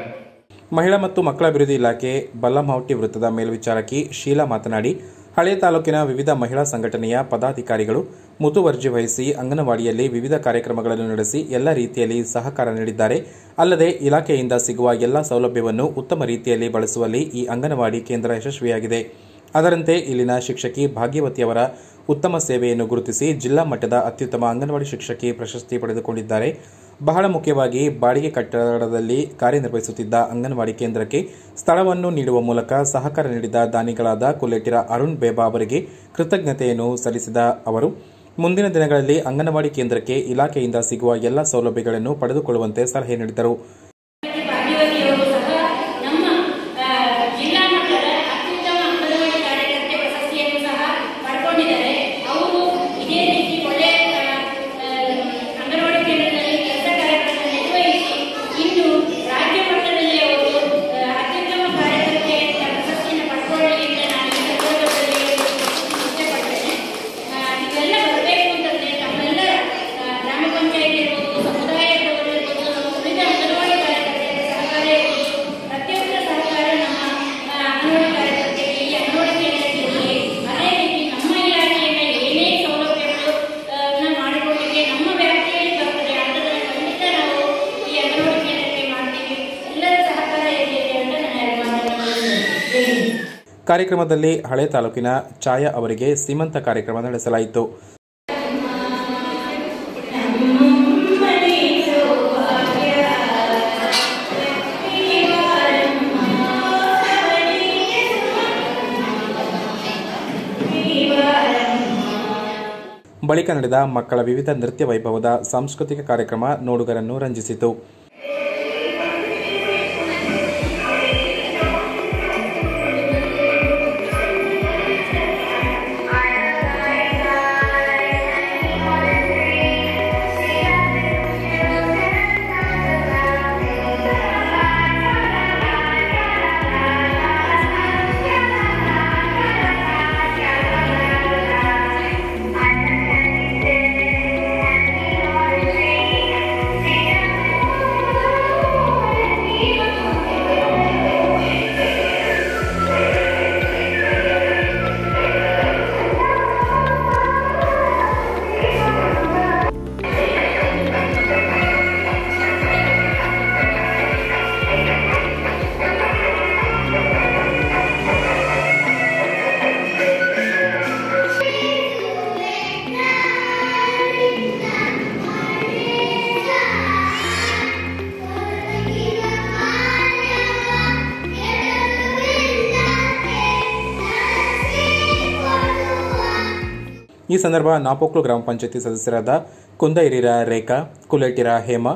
ಮಹಿಳಾ ಮತ್ತು ಮಕ್ಕಳ ಅಭಿವೃದ್ಧಿ ಇಲಾಖೆ ಬಲ್ಲಮಾವಟಿ ವೃತ್ತದ ಮೇಲ್ವಿಚಾರಕಿ ಶೀಲಾ ಮಾತನಾಡಿ, ಹಳೆ ತಾಲೂಕಿನ ವಿವಿಧ ಮಹಿಳಾ ಸಂಘಟನೆಯ ಪದಾಧಿಕಾರಿಗಳು ಮುತುವರ್ಜಿ ವಹಿಸಿ ಅಂಗನವಾಡಿಯಲ್ಲಿ ವಿವಿಧ ಕಾರ್ಯಕ್ರಮಗಳನ್ನು ನಡೆಸಿ ಎಲ್ಲ ರೀತಿಯಲ್ಲಿ ಸಹಕಾರ ನೀಡಿದ್ದಾರೆ. ಅಲ್ಲದೆ ಇಲಾಖೆಯಿಂದ ಸಿಗುವ ಎಲ್ಲ ಸೌಲಭ್ಯವನ್ನು ಉತ್ತಮ ರೀತಿಯಲ್ಲಿ ಬಳಸುವಲ್ಲಿ ಈ ಅಂಗನವಾಡಿ ಕೇಂದ್ರ ಯಶಸ್ವಿಯಾಗಿದೆ. ಅದರಂತೆ ಇಲ್ಲಿನ ಶಿಕ್ಷಕಿ ಭಾಗ್ಯವತಿಯವರ ಉತ್ತಮ ಸೇವೆಯನ್ನು ಗುರುತಿಸಿ ಜಿಲ್ಲಾ ಮಟ್ಟದ ಅತ್ಯುತ್ತಮ ಅಂಗನವಾಡಿ ಶಿಕ್ಷಕಿ ಪ್ರಶಸ್ತಿ ಪಡೆದುಕೊಂಡಿದ್ದಾರೆ. ಬಹಳ ಮುಖ್ಯವಾಗಿ ಬಾಡಿಗೆ ಕಟ್ಟಡದಲ್ಲಿ ಕಾರ್ಯನಿರ್ವಹಿಸುತ್ತಿದ್ದ ಅಂಗನವಾಡಿ ಕೇಂದ್ರಕ್ಕೆ ಸ್ಥಳವನ್ನು ನೀಡುವ ಮೂಲಕ ಸಹಕಾರ ನೀಡಿದ ದಾನಿಗಳಾದ ಕೊಲ್ಲೆಟಿರ ಅರುಣ್ ಬೇಬಾ ಅವರಿಗೆ ಕೃತಜ್ಞತೆಯನ್ನು ಸಲ್ಲಿಸಿದ ಅವರು ಮುಂದಿನ ದಿನಗಳಲ್ಲಿ ಅಂಗನವಾಡಿ ಕೇಂದ್ರಕ್ಕೆ ಇಲಾಖೆಯಿಂದ ಸಿಗುವ ಎಲ್ಲ ಸೌಲಭ್ಯಗಳನ್ನು ಪಡೆದುಕೊಳ್ಳುವಂತೆ ಸಲಹೆ ನೀಡಿದರು. ಕಾರ್ಯಕ್ರಮದಲ್ಲಿ ಹಳೆ ತಾಲೂಕಿನ ಛಾಯಾ ಅವರಿಗೆ ಸೀಮಂತ ಕಾರ್ಯಕ್ರಮ ನಡೆಸಲಾಯಿತು. ಬಳಿಕ ನಡೆದ ಮಕ್ಕಳ ವಿವಿಧ ನೃತ್ಯ ವೈಭವದ ಸಾಂಸ್ಕೃತಿಕ ಕಾರ್ಯಕ್ರಮ ನೋಡುಗರನ್ನು ರಂಜಿಸಿತು. ಈ ಸಂದರ್ಭ ನಾಪೋಕ್ಲು ಗ್ರಾಮ ಪಂಚಾಯತಿ ಸದಸ್ಯರಾದ ಕುಂದೈರಿರ ರೇಖಾ, ಕುಲೆಟಿರ ಹೇಮ,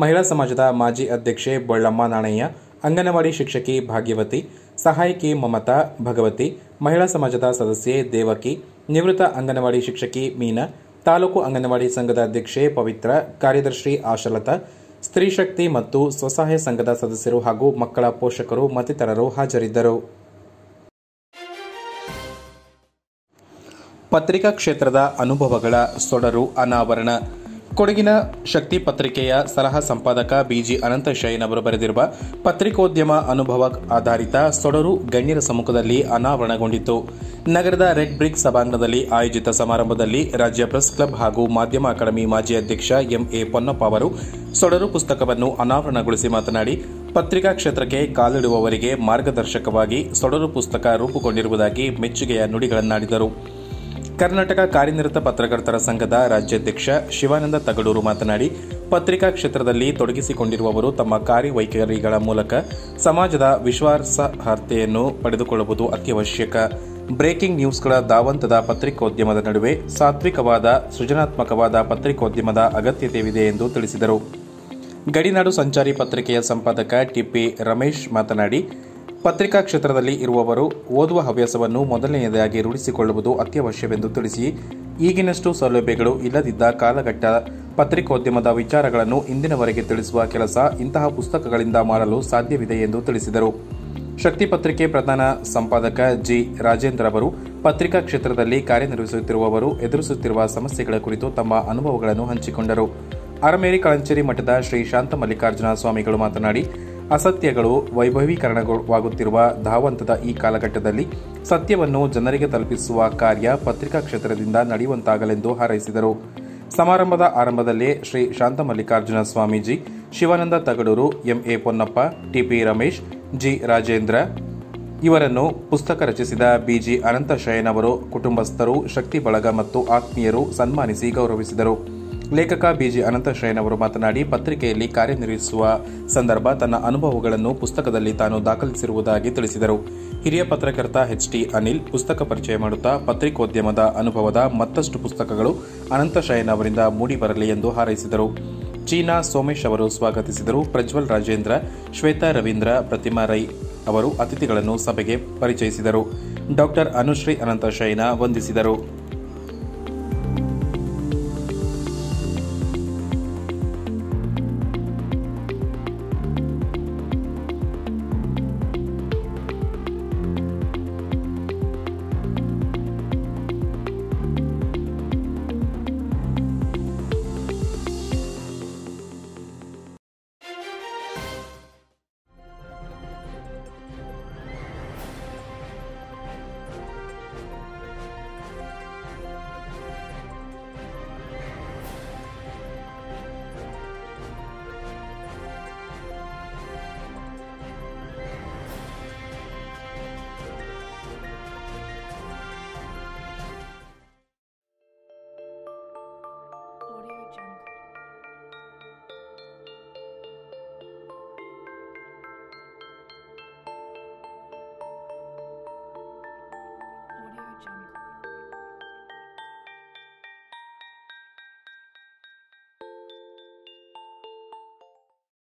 ಮಹಿಳಾ ಸಮಾಜದ ಮಾಜಿ ಅಧ್ಯಕ್ಷೆ ಬೊಳ್ಳಮ್ಮ ನಾಣಯ್ಯ, ಅಂಗನವಾಡಿ ಶಿಕ್ಷಕಿ ಭಾಗ್ಯವತಿ, ಸಹಾಯಕಿ ಮಮತಾ ಭಗವತಿ, ಮಹಿಳಾ ಸಮಾಜದ ಸದಸ್ಯೆ ದೇವಕಿ, ನಿವೃತ್ತ ಅಂಗನವಾಡಿ ಶಿಕ್ಷಕಿ ಮೀನಾ, ತಾಲೂಕು ಅಂಗನವಾಡಿ ಸಂಘದ ಅಧ್ಯಕ್ಷೆ ಪವಿತ್ರ, ಕಾರ್ಯದರ್ಶಿ ಆಶಲತಾ, ಸ್ತ್ರೀ ಶಕ್ತಿ ಮತ್ತು ಸ್ವಸಹಾಯ ಸಂಘದ ಸದಸ್ಯರು ಹಾಗೂ ಮಕ್ಕಳ ಪೋಷಕರು ಮತ್ತಿತರರು ಹಾಜರಿದ್ದರು. ಪತ್ರಿಕಾ ಕ್ಷೇತ್ರದ ಅನುಭವಗಳ ಸೊಡರು ಅನಾವರಣ. ಕೊಡಗಿನ ಶಕ್ತಿ ಪತ್ರಿಕೆಯ ಸಲಹಾ ಸಂಪಾದಕ ಬಿಜಿ ಅನಂತಶಯನ್ ಅವರು ಬರೆದಿರುವ ಪತ್ರಿಕೋದ್ಯಮ ಅನುಭವ ಆಧಾರಿತ ಸೊಡರು ಗಣ್ಯರ ಸಮ್ಮುಖದಲ್ಲಿ ಅನಾವರಣಗೊಂಡಿತು. ನಗರದ ರೆಡ್ ಬ್ರಿಕ್ ಸಭಾಂಗಣದಲ್ಲಿ ಆಯೋಜಿತ ಸಮಾರಂಭದಲ್ಲಿ ರಾಜ್ಯ ಪ್ರೆಸ್ ಕ್ಲಬ್ ಹಾಗೂ ಮಾಧ್ಯಮ ಅಕಾಡೆಮಿ ಮಾಜಿ ಅಧ್ಯಕ್ಷ ಎಂಎ ಪೊನ್ನಪ್ಪ ಅವರು ಸೊಡರು ಪುಸ್ತಕವನ್ನು ಅನಾವರಣಗೊಳಿಸಿ ಮಾತನಾಡಿ, ಪತ್ರಿಕಾ ಕ್ಷೇತ್ರಕ್ಕೆ ಕಾಲಿಡುವವರಿಗೆ ಮಾರ್ಗದರ್ಶಕವಾಗಿ ಸೊಡರು ಪುಸ್ತಕ ರೂಪುಗೊಂಡಿರುವುದಾಗಿ ಮೆಚ್ಚುಗೆಯ ನುಡಿಗಳನ್ನಾಡಿದರು. ಕರ್ನಾಟಕ ಕಾರ್ಯನಿರತ ಪತ್ರಕರ್ತರ ಸಂಘದ ರಾಜ್ಯಾಧ್ಯಕ್ಷ ಶಿವಾನಂದ ತಗಡೂರು ಮಾತನಾಡಿ, ಪತ್ರಿಕಾ ಕ್ಷೇತ್ರದಲ್ಲಿ ತೊಡಗಿಸಿಕೊಂಡಿರುವವರು ತಮ್ಮ ಕಾರ್ಯವೈಖರಿಗಳ ಮೂಲಕ ಸಮಾಜದ ವಿಶ್ವಾಸಾರ್ಹತೆಯನ್ನು ಪಡೆದುಕೊಳ್ಳುವುದು ಅತ್ಯವಶ್ಯಕ. ಬ್ರೇಕಿಂಗ್ ನ್ಯೂಸ್ಗಳ ಧಾವಂತದ ಪತ್ರಿಕೋದ್ಯಮದ ನಡುವೆ ಸಾತ್ವಿಕವಾದ, ಸೃಜನಾತ್ಮಕವಾದ ಪತ್ರಿಕೋದ್ಯಮದ ಅಗತ್ಯತೆಯಿದೆ ಎಂದು ತಿಳಿಸಿದರು. ಗಡಿನಾಡು ಸಂಚಾರಿ ಪತ್ರಿಕೆಯ ಸಂಪಾದಕ ಟಿಪಿ ರಮೇಶ್ ಮಾತನಾಡಿ, ಪತ್ರಿಕಾ ಕ್ಷೇತ್ರದಲ್ಲಿ ಇರುವವರು ಓದುವ ಹವ್ಯಾಸವನ್ನು ಮೊದಲನೆಯದಾಗಿ ರೂಢಿಸಿಕೊಳ್ಳುವುದು ಅತ್ಯವಶ್ಯವೆಂದು ತಿಳಿಸಿ, ಈಗಿನಷ್ಟು ಸೌಲಭ್ಯಗಳು ಇಲ್ಲದಿದ್ದ ಕಾಲಘಟ್ಟ ಪತ್ರಿಕೋದ್ಯಮದ ವಿಚಾರಗಳನ್ನು ಇಂದಿನವರೆಗೆ ತಿಳಿಸುವ ಕೆಲಸ ಇಂತಹ ಪುಸ್ತಕಗಳಿಂದ ಮಾಡಲು ಸಾಧ್ಯವಿದೆ ಎಂದು ತಿಳಿಸಿದರು. ಶಕ್ತಿ ಪತ್ರಿಕೆ ಪ್ರಧಾನ ಸಂಪಾದಕ ಜಿ ರಾಜೇಂದ್ರ ಅವರು ಪತ್ರಿಕಾ ಕ್ಷೇತ್ರದಲ್ಲಿ ಕಾರ್ಯನಿರ್ವಹಿಸುತ್ತಿರುವವರು ಎದುರಿಸುತ್ತಿರುವ ಸಮಸ್ಯೆಗಳ ಕುರಿತು ತಮ್ಮ ಅನುಭವಗಳನ್ನು ಹಂಚಿಕೊಂಡರು. ಅರಮೇರಿ ಕಳಂಚೇರಿ ಮಠದ ಶ್ರೀ ಶಾಂತ ಮಲ್ಲಿಕಾರ್ಜುನ ಸ್ವಾಮಿಗಳು ಮಾತನಾಡಿ, ಅಸತ್ಯಗಳು ವೈಭವೀಕರಣವಾಗುತ್ತಿರುವ ಧಾವಂತದ ಈ ಕಾಲಘಟ್ಟದಲ್ಲಿ ಸತ್ಯವನ್ನು ಜನರಿಗೆ ತಲುಪಿಸುವ ಕಾರ್ಯ ಪತ್ರಿಕಾ ಕ್ಷೇತ್ರದಿಂದ ನಡೆಯುವಂತಾಗಲೆಂದು ಹಾರೈಸಿದರು. ಸಮಾರಂಭದ ಆರಂಭದಲ್ಲೇ Shri Shantamallikarjuna Swamiji, Shivananda Tagaduru, MA Ponnappa, TP Ramesh, G Rajendra ಇವರನ್ನು ಪುಸ್ತಕ ರಚಿಸಿದ ಬಿಜಿ ಅನಂತಶಯನ್ ಅವರು ಕುಟುಂಬಸ್ಥರು, ಶಕ್ತಿ ಬಳಗ ಮತ್ತು ಆತ್ಮೀಯರು ಸನ್ಮಾನಿಸಿ ಗೌರವಿಸಿದರು. ಲೇಖಕ ಬಿಜಿ ಅನಂತಶಯನ್ ಅವರು ಮಾತನಾಡಿ, ಪತ್ರಿಕೆಯಲ್ಲಿ ಕಾರ್ಯನಿರ್ವಹಿಸುವ ಸಂದರ್ಭ ತನ್ನ ಅನುಭವಗಳನ್ನು ಪುಸ್ತಕದಲ್ಲಿ ತಾನು ದಾಖಲಿಸಿರುವುದಾಗಿ ತಿಳಿಸಿದರು. ಹಿರಿಯ ಪತ್ರಕರ್ತ ಎಚ್ಟಿ ಅನಿಲ್ ಪುಸ್ತಕ ಪರಿಚಯ ಮಾಡುತ್ತಾ ಪತ್ರಿಕೋದ್ಯಮದ ಅನುಭವದ ಮತ್ತಷ್ಟು ಪುಸ್ತಕಗಳು ಅನಂತಶಯನ್ ಅವರಿಂದ ಮೂಡಿಬರಲಿ ಎಂದು ಹಾರೈಸಿದರು. ಚೀನಾ ಸೋಮೇಶ್ ಅವರು ಸ್ವಾಗತಿಸಿದರು. ಪ್ರಜ್ವಲ್ ರಾಜೇಂದ್ರ, ಶ್ವೇತಾ ರವೀಂದ್ರ, ಪ್ರತಿಮಾ ರೈ ಅವರು ಅತಿಥಿಗಳನ್ನು ಸಭೆಗೆ ಪರಿಚಯಿಸಿದರು. ಡಾಕ್ಟರ್ ಅನುಶ್ರೀ ಅನಂತಶಯನ ವಂದಿಸಿದರು.